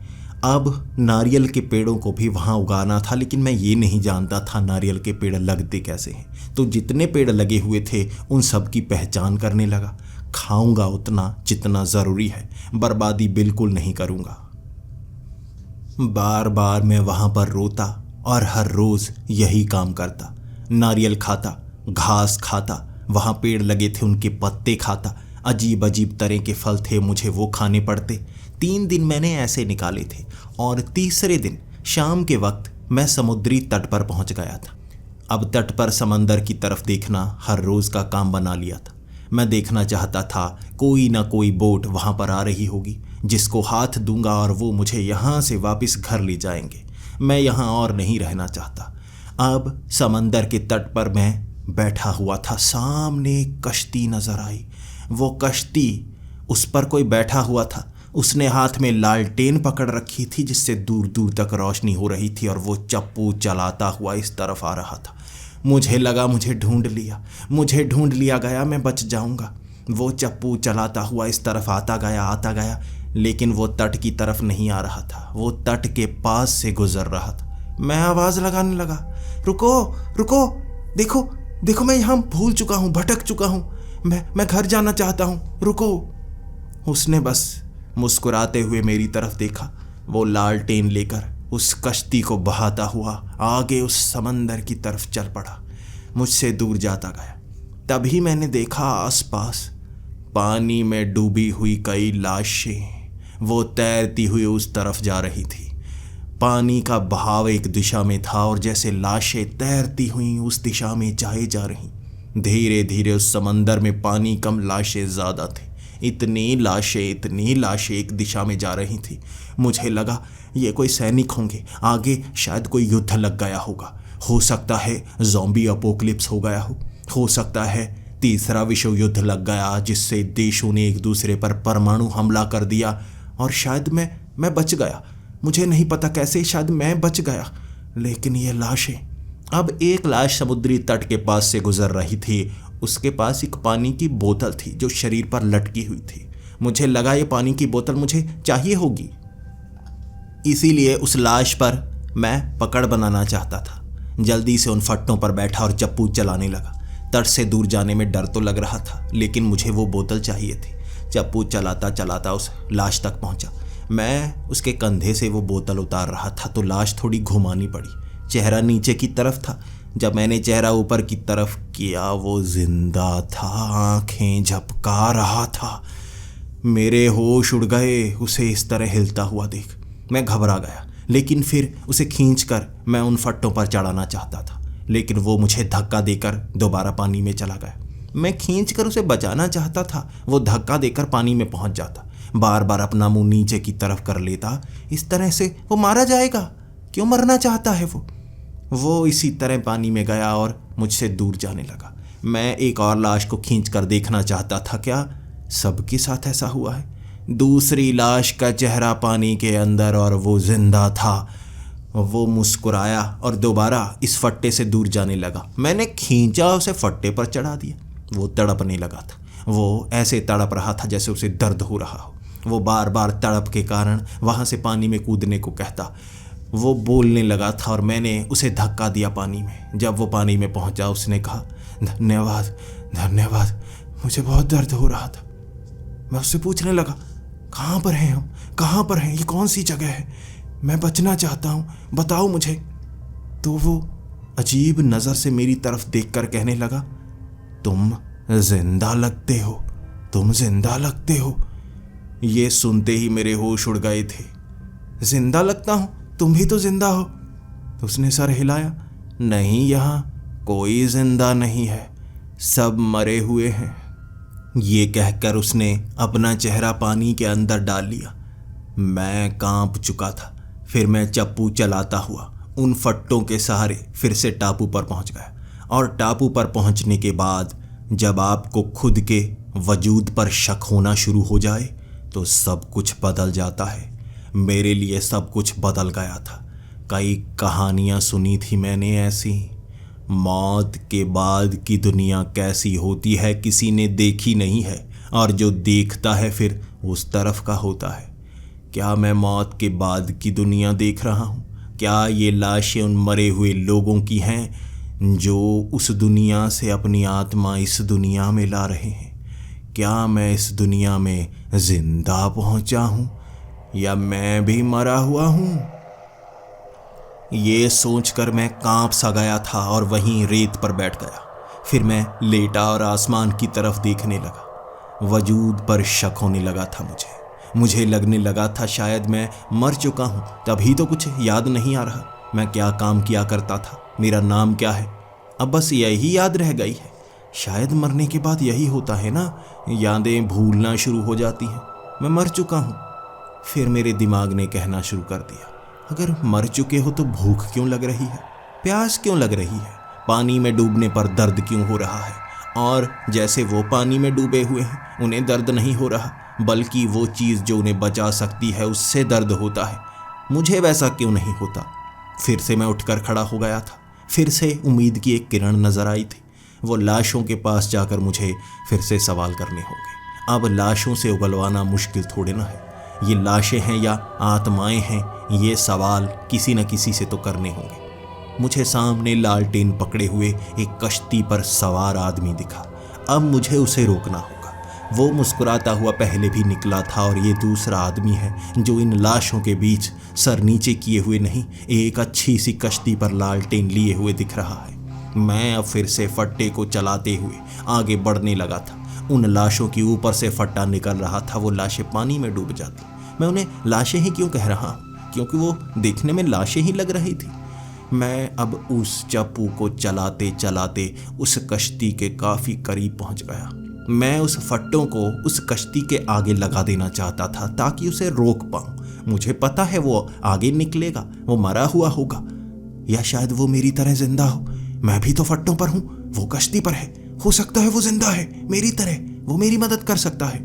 अब नारियल के पेड़ों को भी वहाँ उगाना था, लेकिन मैं ये नहीं जानता था नारियल के पेड़ लगते कैसे हैं। तो जितने पेड़ लगे हुए थे उन सब की पहचान करने लगा। खाऊंगा उतना जितना ज़रूरी है, बर्बादी बिल्कुल नहीं करूँगा। बार बार मैं वहाँ पर रोता और हर रोज़ यही काम करता। नारियल खाता, घास खाता, वहाँ पेड़ लगे थे उनके पत्ते खाता, अजीब अजीब तरह के फल थे, मुझे वो खाने पड़ते। 3 दिन मैंने ऐसे निकाले थे और तीसरे दिन शाम के वक्त मैं समुद्री तट पर पहुँच गया था। अब तट पर समंदर की तरफ देखना हर रोज़ का काम बना लिया था। मैं देखना चाहता था कोई ना कोई बोट वहाँ पर आ रही होगी जिसको हाथ दूंगा और वो मुझे यहाँ से वापस घर ले जाएंगे। मैं यहाँ और नहीं रहना चाहता। अब समंदर के तट पर मैं बैठा हुआ था, सामने एक कश्ती नज़र आई। वो कश्ती, उस पर कोई बैठा हुआ था। उसने हाथ में लालटेन पकड़ रखी थी जिससे दूर दूर तक रोशनी हो रही थी और वो चप्पू चलाता हुआ इस तरफ आ रहा था। मुझे लगा मुझे ढूंढ लिया गया, मैं बच जाऊंगा। वो चप्पू चलाता हुआ इस तरफ आता गया, लेकिन वो तट की तरफ नहीं आ रहा था, वो तट के पास से गुजर रहा था। मैं आवाज़ लगाने लगा, रुको रुको, देखो मैं यहाँ भूल चुका हूँ, भटक चुका हूँ, मैं घर जाना चाहता हूँ, रुको। उसने बस मुस्कुराते हुए मेरी तरफ देखा। वो लालटेन लेकर उस कश्ती को बहाता हुआ आगे उस समंदर की तरफ चल पड़ा, मुझसे दूर जाता गया। तभी मैंने देखा आसपास पानी में डूबी हुई कई लाशें वो तैरती हुई उस तरफ जा रही थी। पानी का बहाव एक दिशा में था और जैसे लाशें तैरती हुई उस दिशा में जाए जा रही। धीरे धीरे उस समंदर में पानी कम, लाशें ज़्यादा थी। इतनी लाशें एक दिशा में जा रही थी। मुझे लगा ये कोई सैनिक होंगे, आगे शायद कोई युद्ध लग गया होगा। हो सकता है ज़ॉम्बी अपोकलिप्स हो गया हो सकता है तीसरा विश्व युद्ध लग गया जिससे देशों ने एक दूसरे पर परमाणु हमला कर दिया और शायद मैं बच गया। मुझे नहीं पता कैसे, शायद मैं बच गया। लेकिन ये लाशें, अब एक लाश समुद्री तट के पास से गुजर रही थी। उसके पास एक पानी की बोतल थी जो शरीर पर लटकी हुई थी। मुझे लगा ये पानी की बोतल मुझे चाहिए होगी, इसीलिए उस लाश पर मैं पकड़ बनाना चाहता था। जल्दी से उन फट्टों पर बैठा और चप्पू चलाने लगा। तट से दूर जाने में डर तो लग रहा था, लेकिन मुझे वो बोतल चाहिए थी। चप्पू चलाता चलाता उस लाश तक पहुंचा। मैं उसके कंधे से वो बोतल उतार रहा था तो लाश थोड़ी घुमानी पड़ी। चेहरा नीचे की तरफ था। जब मैंने चेहरा ऊपर की तरफ किया वो जिंदा था, आंखें झपका रहा था। मेरे होश उड़ गए उसे इस तरह हिलता हुआ देख। मैं घबरा गया, लेकिन फिर उसे खींचकर मैं उन फट्टों पर चढ़ाना चाहता था, लेकिन वो मुझे धक्का देकर दोबारा पानी में चला गया। मैं खींचकर उसे बचाना चाहता था, वो धक्का देकर पानी में पहुंच जाता। बार बार अपना मुंह नीचे की तरफ कर लेता। इस तरह से वो मारा जाएगा। क्यों मरना चाहता है वो इसी तरह पानी में गया और मुझसे दूर जाने लगा। मैं एक और लाश को खींचकर देखना चाहता था, क्या सबके साथ ऐसा हुआ है? दूसरी लाश का चेहरा पानी के अंदर और वो जिंदा था। वो मुस्कुराया और दोबारा इस फट्टे से दूर जाने लगा। मैंने खींचा, उसे फट्टे पर चढ़ा दिया। वो तड़पने लगा था। वो ऐसे तड़प रहा था जैसे उसे दर्द हो रहा हो। वो बार बार तड़प के कारण वहाँ से पानी में कूदने को कहता। वो बोलने लगा था और मैंने उसे धक्का दिया पानी में। जब वो पानी में पहुँचा उसने कहा, धन्यवाद, मुझे बहुत दर्द हो रहा था। मैं उससे पूछने लगा, कहाँ पर हैं हम, कहाँ पर हैं, ये कौन सी जगह है? मैं बचना चाहता हूँ, बताओ मुझे। तो वो अजीब नज़र से मेरी तरफ देखकर कहने लगा, तुम जिंदा लगते हो। ये सुनते ही मेरे होश उड़ गए थे। जिंदा लगता हूँ? तुम भी तो जिंदा हो। तो उसने सर हिलाया। नहीं, यहाँ कोई जिंदा नहीं है, सब मरे हुए हैं। ये कहकर उसने अपना चेहरा पानी के अंदर डाल लिया। मैं कांप चुका था। फिर मैं चप्पू चलाता हुआ उन फट्टों के सहारे फिर से टापू पर पहुंच गया। और टापू पर पहुंचने के बाद जब आपको खुद के वजूद पर शक होना शुरू हो जाए तो सब कुछ बदल जाता है। मेरे लिए सब कुछ बदल गया था। कई कहानियां सुनी थी मैंने ऐसी। मौत के बाद की दुनिया कैसी होती है किसी ने देखी नहीं है, और जो देखता है फिर उस तरफ का होता है। क्या मैं मौत के बाद की दुनिया देख रहा हूँ? क्या ये लाशें उन मरे हुए लोगों की हैं जो उस दुनिया से अपनी आत्मा इस दुनिया में ला रहे हैं? क्या मैं इस दुनिया में जिंदा पहुंचा हूँ या मैं भी मरा हुआ हूँ? ये सोचकर मैं कांप सा गया था और वहीं रेत पर बैठ गया। फिर मैं लेटा और आसमान की तरफ देखने लगा। वजूद पर शक होने लगा था मुझे लगने लगा था शायद मैं मर चुका हूँ। तभी तो कुछ याद नहीं आ रहा। मैं क्या काम किया करता था, मेरा नाम क्या है, अब बस यही याद रह गई है। शायद मरने के बाद यही होता है ना, यादें भूलना शुरू हो जाती हैं। मैं मर चुका हूँ। फिर मेरे दिमाग ने कहना शुरू कर दिया, अगर मर चुके हो तो भूख क्यों लग रही है, प्यास क्यों लग रही है, पानी में डूबने पर दर्द क्यों हो रहा है? और जैसे वो पानी में डूबे हुए हैं उन्हें दर्द नहीं हो रहा, बल्कि वो चीज़ जो उन्हें बचा सकती है उससे दर्द होता है। मुझे वैसा क्यों नहीं होता? फिर से मैं उठकर खड़ा हो गया था। फिर से उम्मीद की एक किरण नजर आई थी। वो लाशों के पास जाकर मुझे फिर से सवाल करने होंगे। अब लाशों से उगलवाना मुश्किल थोड़े ना है। ये लाशें हैं या आत्माएं हैं, ये सवाल किसी न किसी से तो करने होंगे। मुझे सामने लालटेन पकड़े हुए एक कश्ती पर सवार आदमी दिखा। अब मुझे उसे रोकना होगा। वो मुस्कुराता हुआ पहले भी निकला था और ये दूसरा आदमी है जो इन लाशों के बीच सर नीचे किए हुए नहीं, एक अच्छी सी कश्ती पर लालटेन लिए हुए दिख रहा है। मैं अब फिर से फट्टे को चलाते हुए आगे बढ़ने लगा था। उन लाशों के ऊपर से फट्टा निकल रहा था। वो लाशें पानी में डूब जाती। मैं उन्हें लाशें ही क्यों कह रहा हूँ? क्योंकि वो देखने में लाशें ही लग रही थी। मैं अब उस चप्पू को चलाते चलाते उस कश्ती के काफ़ी करीब पहुंच गया। मैं उस फट्टों को उस कश्ती के आगे लगा देना चाहता था ताकि उसे रोक पाऊं। मुझे पता है वो आगे निकलेगा, वो मरा हुआ होगा, या शायद वो मेरी तरह जिंदा हो। मैं भी तो फट्टों पर हूँ, वो कश्ती पर है। हो सकता है वो जिंदा है मेरी तरह, वो मेरी मदद कर सकता है।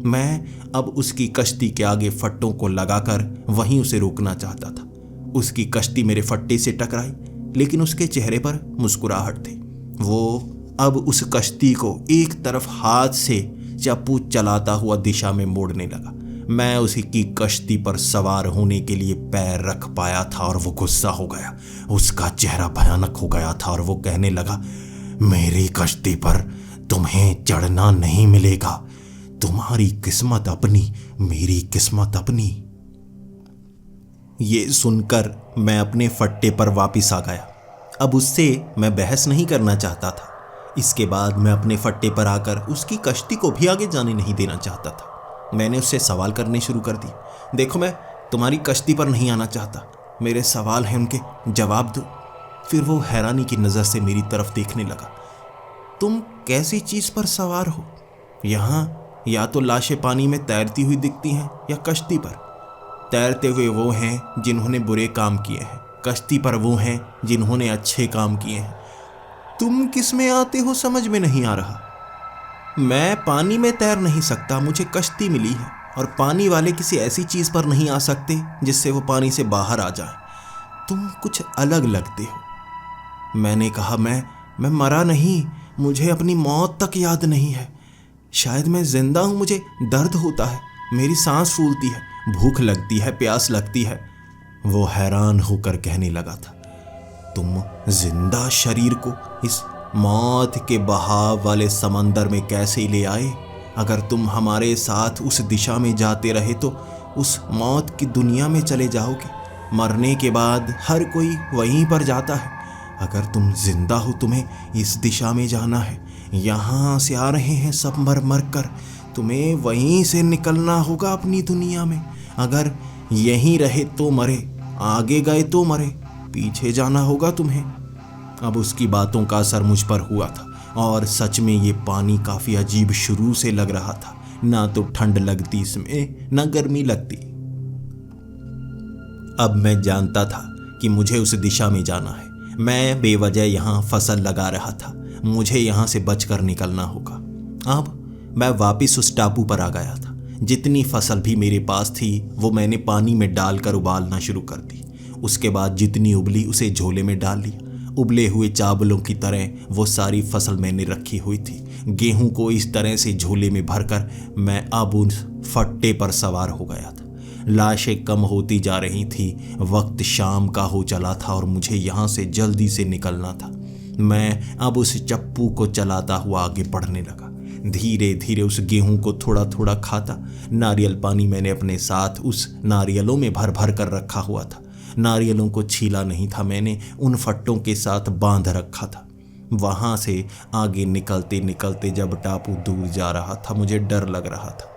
मैं अब उसकी कश्ती के आगे फट्टों को लगाकर वहीं उसे रोकना चाहता था। उसकी कश्ती मेरे फट्टे से टकराई, लेकिन उसके चेहरे पर मुस्कुराहट थी। वो अब उस कश्ती को एक तरफ हाथ से चप्पू चलाता हुआ दिशा में मोड़ने लगा। मैं उसी की कश्ती पर सवार होने के लिए पैर रख पाया था और वो गुस्सा हो गया। उसका चेहरा भयानक हो गया था और वो कहने लगा, मेरी कश्ती पर तुम्हें चढ़ना नहीं मिलेगा। तुम्हारी किस्मत अपनी, मेरी किस्मत अपनी। ये सुनकर मैं अपने फट्टे पर वापस आ गया। अब उससे मैं बहस नहीं करना चाहता था। इसके बाद मैं अपने फट्टे पर आकर उसकी कश्ती को भी आगे जाने नहीं देना चाहता था। मैंने उससे सवाल करने शुरू कर दिए। देखो, मैं तुम्हारी कश्ती पर नहीं आना चाहता, मेरे सवाल हैं उनके जवाब दो। फिर वो हैरानी की नज़र से मेरी तरफ देखने लगा। तुम कैसी चीज़ पर सवार हो? यहाँ या तो लाशें पानी में तैरती हुई दिखती हैं या कश्ती पर। तैरते हुए वो हैं जिन्होंने बुरे काम किए हैं, कश्ती पर वो हैं जिन्होंने अच्छे काम किए हैं। तुम किस में आते हो समझ में नहीं आ रहा। मैं पानी में तैर नहीं सकता, मुझे कश्ती मिली है, और पानी वाले किसी ऐसी चीज़ पर नहीं आ सकते जिससे वो पानी से बाहर आ जाए। तुम कुछ अलग लगते हो। मैंने कहा, मैं मरा नहीं, मुझे अपनी मौत तक याद नहीं है। शायद मैं जिंदा हूँ, मुझे दर्द होता है, मेरी सांस फूलती है, भूख लगती है, प्यास लगती है। वो हैरान होकर कहने लगा था, तुम जिंदा शरीर को इस मौत के बहाव वाले समंदर में कैसे ले आए? अगर तुम हमारे साथ उस दिशा में जाते रहे तो उस मौत की दुनिया में चले जाओगे। मरने के बाद हर कोई वहीं पर जाता है। अगर तुम जिंदा हो, तुम्हें इस दिशा में जाना है। यहाँ से आ रहे हैं सब मर मर कर, तुम्हें वहीं से निकलना होगा अपनी दुनिया में। अगर यहीं रहे तो मरे, आगे गए तो मरे, पीछे जाना होगा तुम्हें। अब उसकी बातों का असर मुझ पर हुआ था और सच में ये पानी काफी अजीब शुरू से लग रहा था। ना तो ठंड लगती इसमें, ना गर्मी लगती। अब मैं जानता था कि मुझे उस दिशा में जाना है। मैं बेवजह यहाँ फसल लगा रहा था, मुझे यहाँ से बचकर निकलना होगा। अब मैं वापस उस टापू पर आ गया था। जितनी फसल भी मेरे पास थी वो मैंने पानी में डालकर उबालना शुरू कर दी। उसके बाद जितनी उबली उसे झोले में डाल लिया। उबले हुए चावलों की तरह वो सारी फसल मैंने रखी हुई थी। गेहूं को इस तरह से झोले में भरकर मैं अब उस फट्टे पर सवार हो गया था। लाशें कम होती जा रही थी। वक्त शाम का हो चला था और मुझे यहाँ से जल्दी से निकलना था। मैं अब उस चप्पू को चलाता हुआ आगे बढ़ने लगा। धीरे धीरे उस गेहूं को थोड़ा थोड़ा खाता। नारियल पानी मैंने अपने साथ उस नारियलों में भर भर कर रखा हुआ था। नारियलों को छीला नहीं था, मैंने उन फट्टों के साथ बांध रखा था। वहां से आगे निकलते निकलते जब टापू दूर जा रहा था मुझे डर लग रहा था।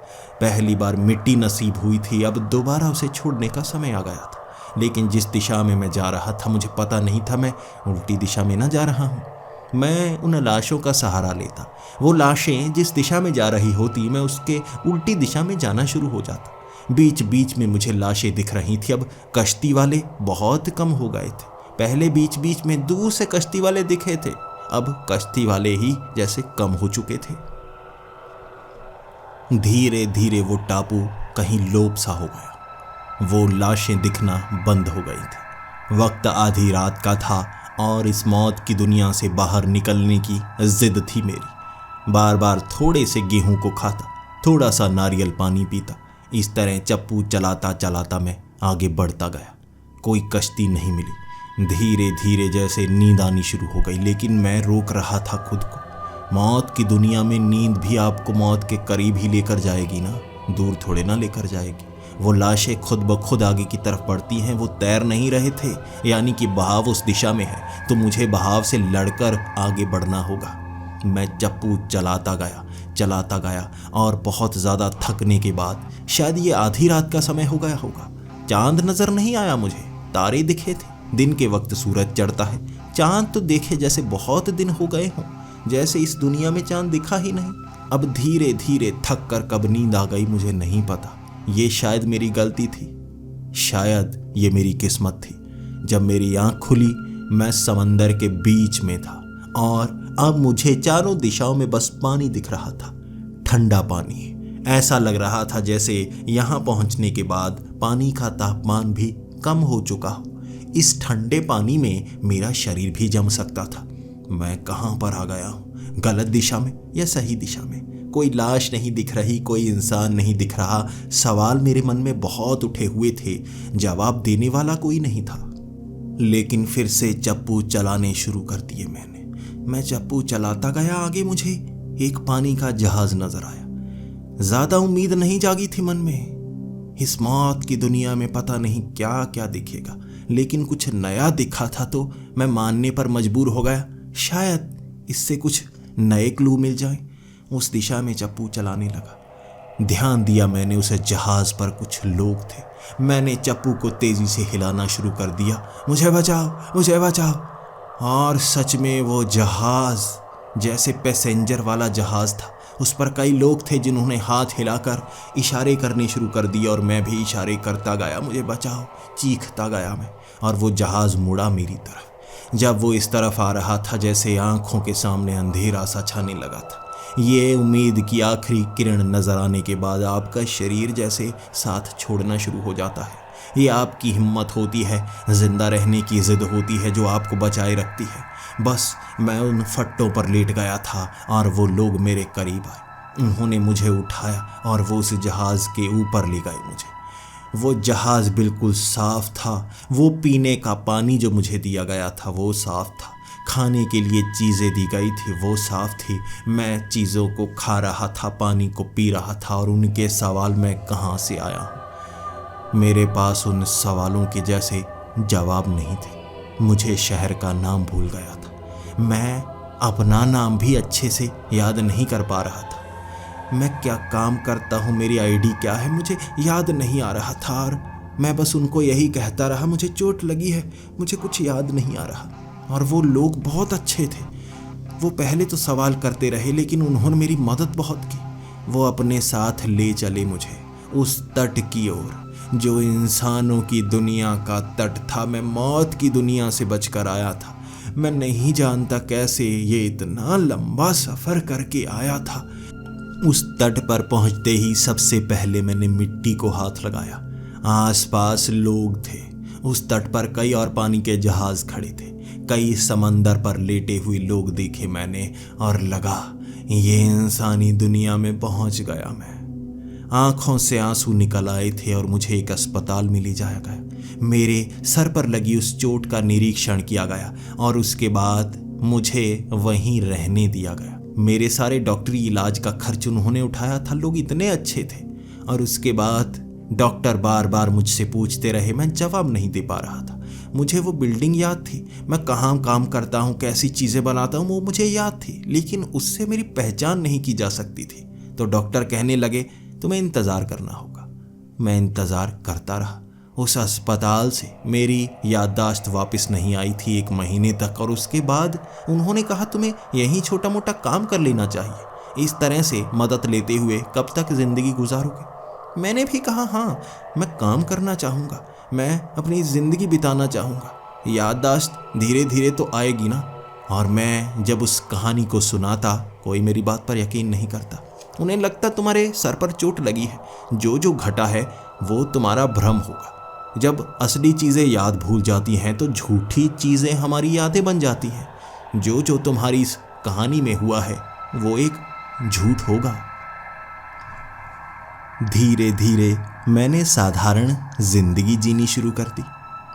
पहली बार मिट्टी नसीब हुई थी, अब दोबारा उसे छोड़ने का समय आ गया था। लेकिन जिस दिशा में मैं जा रहा था मुझे पता नहीं था मैं उल्टी दिशा में न जा रहा हूँ। मैं उन लाशों का सहारा लेता। वो लाशें जिस दिशा में जा रही होती मैं उसके उल्टी दिशा में जाना शुरू हो जाता। बीच बीच में मुझे लाशें दिख रही थी। अब कश्ती वाले बहुत कम हो गए थे। पहले बीच बीच में दूर से कश्ती वाले दिखे थे, अब कश्ती वाले ही जैसे कम हो चुके थे। धीरे धीरे वो टापू कहीं लोप सा हो गया। वो लाशें दिखना बंद हो गई थी। वक्त आधी रात का था और इस मौत की दुनिया से बाहर निकलने की जिद थी मेरी। बार बार थोड़े से गेहूं को खाता, थोड़ा सा नारियल पानी पीता। इस तरह चप्पू चलाता चलाता मैं आगे बढ़ता गया। कोई कश्ती नहीं मिली। धीरे धीरे जैसे नींद आनी शुरू हो गई, लेकिन मैं रोक रहा था खुद को। मौत की दुनिया में नींद भी आपको मौत के करीब ही लेकर जाएगी ना, दूर थोड़े ना लेकर जाएगी। वो लाशें खुद ब खुद आगे की तरफ बढ़ती हैं। वो तैर नहीं रहे थे, यानी कि बहाव उस दिशा में है तो मुझे बहाव से लड़कर आगे बढ़ना होगा। मैं चप्पू चलाता गया और बहुत ज़्यादा थकने के बाद, शायद ये आधी रात का समय हो गया होगा, चांद नज़र नहीं आया मुझे। तारे दिखे थे। दिन के वक्त सूरज चढ़ता है। चांद तो देखे जैसे बहुत दिन हो गए हों, जैसे इस दुनिया में चांद दिखा ही नहीं। अब धीरे धीरे थक कर कब नींद आ गई मुझे नहीं पता। ये शायद मेरी गलती थी, शायद ये मेरी किस्मत थी। जब मेरी आंख खुली मैं समंदर के बीच में था और अब मुझे चारों दिशाओं में बस पानी दिख रहा था। ठंडा पानी। ऐसा लग रहा था जैसे यहाँ पहुँचने के बाद पानी का तापमान भी कम हो चुका हो। इस ठंडे पानी में मेरा शरीर भी जम सकता था। मैं कहाँ पर आ गया हूँ? गलत दिशा में या सही दिशा में? कोई लाश नहीं दिख रही, कोई इंसान नहीं दिख रहा। सवाल मेरे मन में बहुत उठे हुए थे, जवाब देने वाला कोई नहीं था। लेकिन फिर से चप्पू चलाने शुरू कर दिए मैंने। मैं चप्पू चलाता गया। आगे मुझे एक पानी का जहाज नजर आया। ज्यादा उम्मीद नहीं जागी थी मन में। इस मौत की दुनिया में पता नहीं क्या क्या दिखेगा, लेकिन कुछ नया दिखा था तो मैं मानने पर मजबूर हो गया। शायद इससे कुछ नए क्लू मिल जाए। उस दिशा में चप्पू चलाने लगा। ध्यान दिया मैंने उस जहाज पर कुछ लोग थे। मैंने चप्पू को तेजी से हिलाना शुरू कर दिया। मुझे बचाओ, मुझे बचाओ। और सच में वो जहाज जैसे पैसेंजर वाला जहाज था। उस पर कई लोग थे जिन्होंने हाथ हिलाकर इशारे करने शुरू कर दिए और मैं भी इशारे करता गया, मुझे बचाओ, चीखता गया मैं। और वो जहाज मुड़ा मेरी तरफ। जब वो इस तरफ आ रहा था जैसे आंखों के सामने अंधेरा सा छाने लगा था। ये उम्मीद की आखिरी किरण नजर आने के बाद आपका शरीर जैसे साथ छोड़ना शुरू हो जाता है। ये आपकी हिम्मत होती है, जिंदा रहने की जिद होती है जो आपको बचाए रखती है। बस मैं उन फट्टों पर लेट गया था और वो लोग मेरे करीब आए। उन्होंने मुझे उठाया और वो उस जहाज के ऊपर ले गए मुझे। वो जहाज बिल्कुल साफ था। वो पीने का पानी जो मुझे दिया गया था वो साफ था। खाने के लिए चीज़ें दी गई थी वो साफ थी। मैं चीज़ों को खा रहा था, पानी को पी रहा था और उनके सवाल मैं कहाँ से आया हूँ। मेरे पास उन सवालों के जैसे जवाब नहीं थे। मुझे शहर का नाम भूल गया था। मैं अपना नाम भी अच्छे से याद नहीं कर पा रहा था। मैं क्या काम करता हूँ, मेरी आईडी क्या है, मुझे याद नहीं आ रहा था। और मैं बस उनको यही कहता रहा, मुझे चोट लगी है, मुझे कुछ याद नहीं आ रहा। और वो लोग बहुत अच्छे थे। वो पहले तो सवाल करते रहे, लेकिन उन्होंने मेरी मदद बहुत की। वो अपने साथ ले चले मुझे उस तट की ओर जो इंसानों की दुनिया का तट था। मैं मौत की दुनिया से बचकर आया था। मैं नहीं जानता कैसे ये इतना लंबा सफ़र करके आया था। उस तट पर पहुंचते ही सबसे पहले मैंने मिट्टी को हाथ लगाया। आसपास लोग थे। उस तट पर कई और पानी के जहाज खड़े थे। कई समंदर पर लेटे हुए लोग देखे मैंने, और लगा ये इंसानी दुनिया में पहुंच गया मैं। आंखों से आंसू निकल आए थे और मुझे एक अस्पताल में ले जाया गया। मेरे सर पर लगी उस चोट का निरीक्षण किया गया और उसके बाद मुझे वहीं रहने दिया गया। मेरे सारे डॉक्टरी इलाज का खर्च उन्होंने उठाया था। लोग इतने अच्छे थे। और उसके बाद डॉक्टर बार बार मुझसे पूछते रहे, मैं जवाब नहीं दे पा रहा था। मुझे वो बिल्डिंग याद थी, मैं कहाँ काम करता हूँ, कैसी चीज़ें बनाता हूँ, वो मुझे याद थी, लेकिन उससे मेरी पहचान नहीं की जा सकती थी। तो डॉक्टर कहने लगे तुम्हें इंतज़ार करना होगा। मैं इंतज़ार करता रहा। उस अस्पताल से मेरी याददाश्त वापस नहीं आई थी 1 महीने तक। और उसके बाद उन्होंने कहा तुम्हें यहीं छोटा मोटा काम कर लेना चाहिए। इस तरह से मदद लेते हुए कब तक ज़िंदगी गुजारोगे? मैंने भी कहा हाँ, मैं काम करना चाहूँगा, मैं अपनी ज़िंदगी बिताना चाहूँगा। याददाश्त धीरे धीरे तो आएगी ना। और मैं जब उस कहानी को सुनाता, कोई मेरी बात पर यकीन नहीं करता। उन्हें लगता तुम्हारे सर पर चोट लगी है, जो घटा है वो तुम्हारा भ्रम होगा। जब असली चीज़ें याद भूल जाती हैं तो झूठी चीज़ें हमारी यादें बन जाती हैं। जो तुम्हारी इस कहानी में हुआ है वो एक झूठ होगा। धीरे धीरे मैंने साधारण जिंदगी जीनी शुरू कर दी।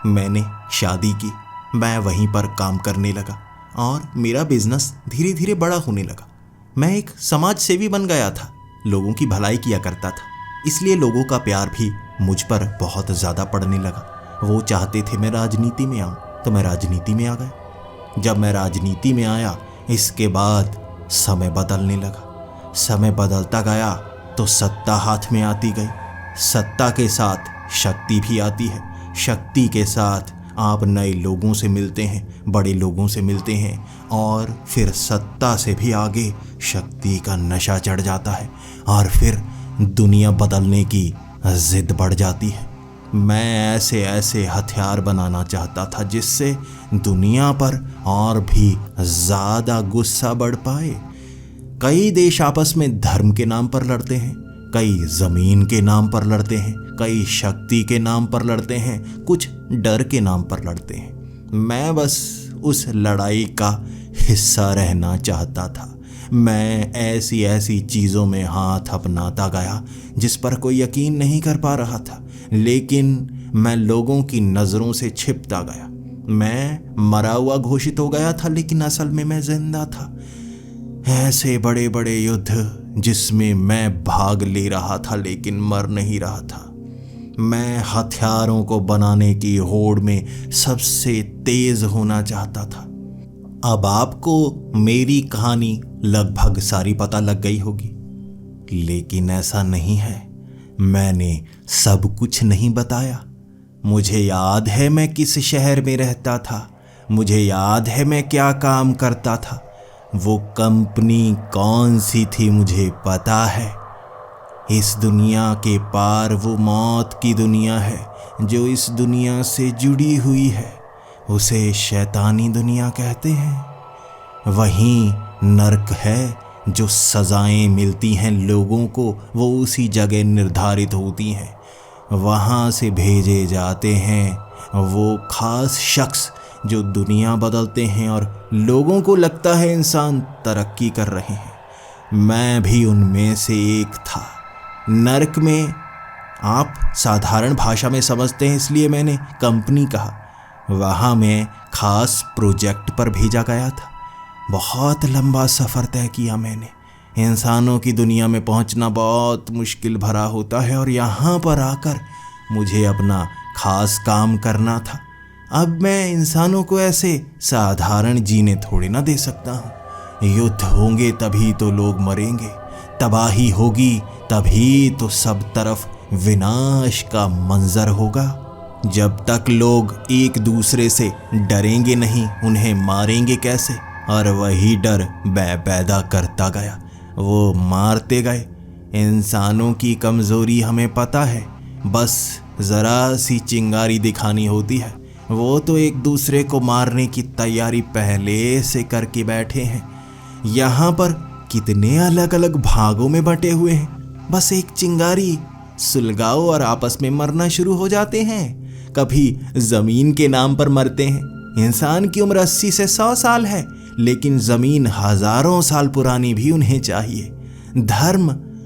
मैंने शादी की, मैं वहीं पर काम करने लगा और मेरा बिजनेस धीरे धीरे बड़ा होने लगा। मैं एक समाज सेवी बन गया था, लोगों की भलाई किया करता था। इसलिए लोगों का प्यार भी मुझ पर बहुत ज़्यादा पड़ने लगा। वो चाहते थे मैं राजनीति में आऊँ, तो मैं राजनीति में आ गया। जब मैं राजनीति में आया, इसके बाद समय बदलने लगा। समय बदलता गया तो सत्ता हाथ में आती गई। सत्ता के साथ शक्ति भी आती है। शक्ति के साथ आप नए लोगों से मिलते हैं, बड़े लोगों से मिलते हैं, और फिर सत्ता से भी आगे शक्ति का नशा चढ़ जाता है और फिर दुनिया बदलने की जिद बढ़ जाती है। मैं ऐसे ऐसे हथियार बनाना चाहता था जिससे दुनिया पर और भी ज़्यादा गुस्सा बढ़ पाए। कई देश आपस में धर्म के नाम पर लड़ते हैं, कई ज़मीन के नाम पर लड़ते हैं, कई शक्ति के नाम पर लड़ते हैं, कुछ डर के नाम पर लड़ते हैं। मैं बस उस लड़ाई का हिस्सा रहना चाहता था। मैं ऐसी ऐसी चीज़ों में हाथ अपनाता गया जिस पर कोई यकीन नहीं कर पा रहा था, लेकिन मैं लोगों की नज़रों से छिपता गया। मैं मरा हुआ घोषित हो गया था, लेकिन असल में मैं जिंदा था। ऐसे बड़े बड़े युद्ध जिसमें मैं भाग ले रहा था लेकिन मर नहीं रहा था। मैं हथियारों को बनाने की होड़ में सबसे तेज होना चाहता था। अब आपको मेरी कहानी लगभग सारी पता लग गई होगी, लेकिन ऐसा नहीं है। मैंने सब कुछ नहीं बताया। मुझे याद है मैं किस शहर में रहता था, मुझे याद है मैं क्या काम करता था, वो कंपनी कौन सी थी मुझे पता है। इस दुनिया के पार वो मौत की दुनिया है जो इस दुनिया से जुड़ी हुई है, उसे शैतानी दुनिया कहते हैं। वहीं नर्क है, जो सज़ाएं मिलती हैं लोगों को वो उसी जगह निर्धारित होती हैं। वहाँ से भेजे जाते हैं वो खास शख्स जो दुनिया बदलते हैं और लोगों को लगता है इंसान तरक्की कर रहे हैं। मैं भी उनमें से एक था। नर्क में आप साधारण भाषा में समझते हैं, इसलिए मैंने कंपनी कहा। वहाँ मैं खास प्रोजेक्ट पर भेजा गया था। बहुत लंबा सफ़र तय किया मैंने। इंसानों की दुनिया में पहुँचना बहुत मुश्किल भरा होता है और यहाँ पर आकर मुझे अपना खास काम करना था। अब मैं इंसानों को ऐसे साधारण जीने थोड़े ना दे सकता हूँ। युद्ध होंगे तभी तो लोग मरेंगे, तबाही होगी तभी तो सब तरफ विनाश का मंजर होगा। जब तक लोग एक दूसरे से डरेंगे नहीं, उन्हें मारेंगे कैसे? और वही डर पैदा करता गया, वो मारते गए। इंसानों की कमज़ोरी हमें पता है, बस ज़रा सी चिंगारी दिखानी होती है, वो तो एक दूसरे को मारने की तैयारी पहले से करके बैठे हैं। यहाँ पर कितने अलग अलग भागों में बटे हुए हैं, बस एक चिंगारी सुलगाओ और आपस में मरना शुरू हो जाते हैं। कभी ज़मीन के नाम पर मरते हैं। इंसान की उम्र 80 से 100 साल है, लेकिन ज़मीन हज़ारों साल पुरानी भी उन्हें चाहिए।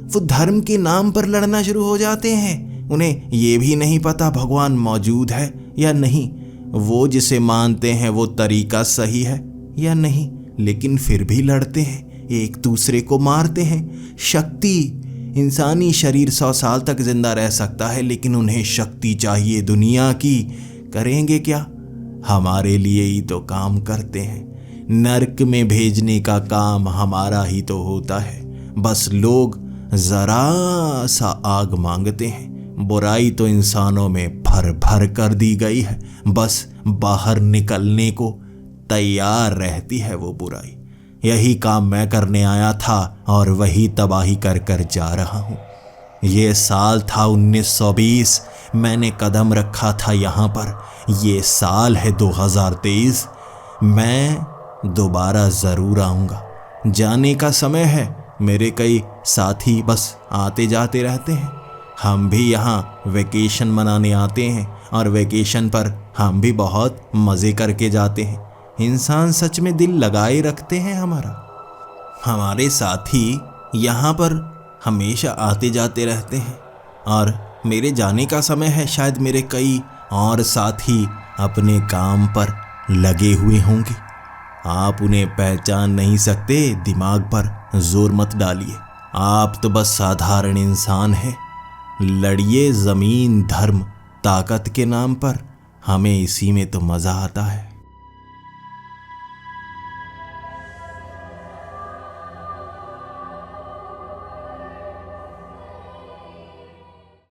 वो धर्म के नाम पर लड़ना शुरू हो जाते हैं। उन्हें ये भी नहीं पता भगवान मौजूद है या नहीं, वो जिसे मानते हैं वो तरीका सही है या नहीं, लेकिन फिर भी लड़ते हैं, एक दूसरे को मारते हैं। शक्ति, इंसानी शरीर 100 साल तक जिंदा रह सकता है, लेकिन उन्हें शक्ति चाहिए दुनिया की। करेंगे क्या? हमारे लिए ही तो काम करते हैं। नर्क में भेजने का काम हमारा ही तो होता है। बस लोग जरा सा आग मांगते हैं। बुराई तो इंसानों में भर भर कर दी गई है, बस बाहर निकलने को तैयार रहती है वो बुराई। यही काम मैं करने आया था और वही तबाही कर कर जा रहा हूँ। ये साल था 1920, मैंने कदम रखा था यहाँ पर। ये साल है 2023, मैं दोबारा ज़रूर आऊँगा। जाने का समय है। मेरे कई साथी बस आते जाते रहते हैं। हम भी यहाँ वेकेशन मनाने आते हैं और वेकेशन पर हम भी बहुत मज़े करके जाते हैं। इंसान सच में दिल लगाए रखते हैं हमारे साथी यहाँ पर हमेशा आते जाते रहते हैं और मेरे जाने का समय है। शायद मेरे कई और साथी अपने काम पर लगे हुए होंगे। आप उन्हें पहचान नहीं सकते, दिमाग पर जोर मत डालिए। आप तो बस साधारण इंसान हैं। लड़िए ज़मीन, धर्म, ताकत के नाम पर। हमें इसी में तो मज़ा आता है।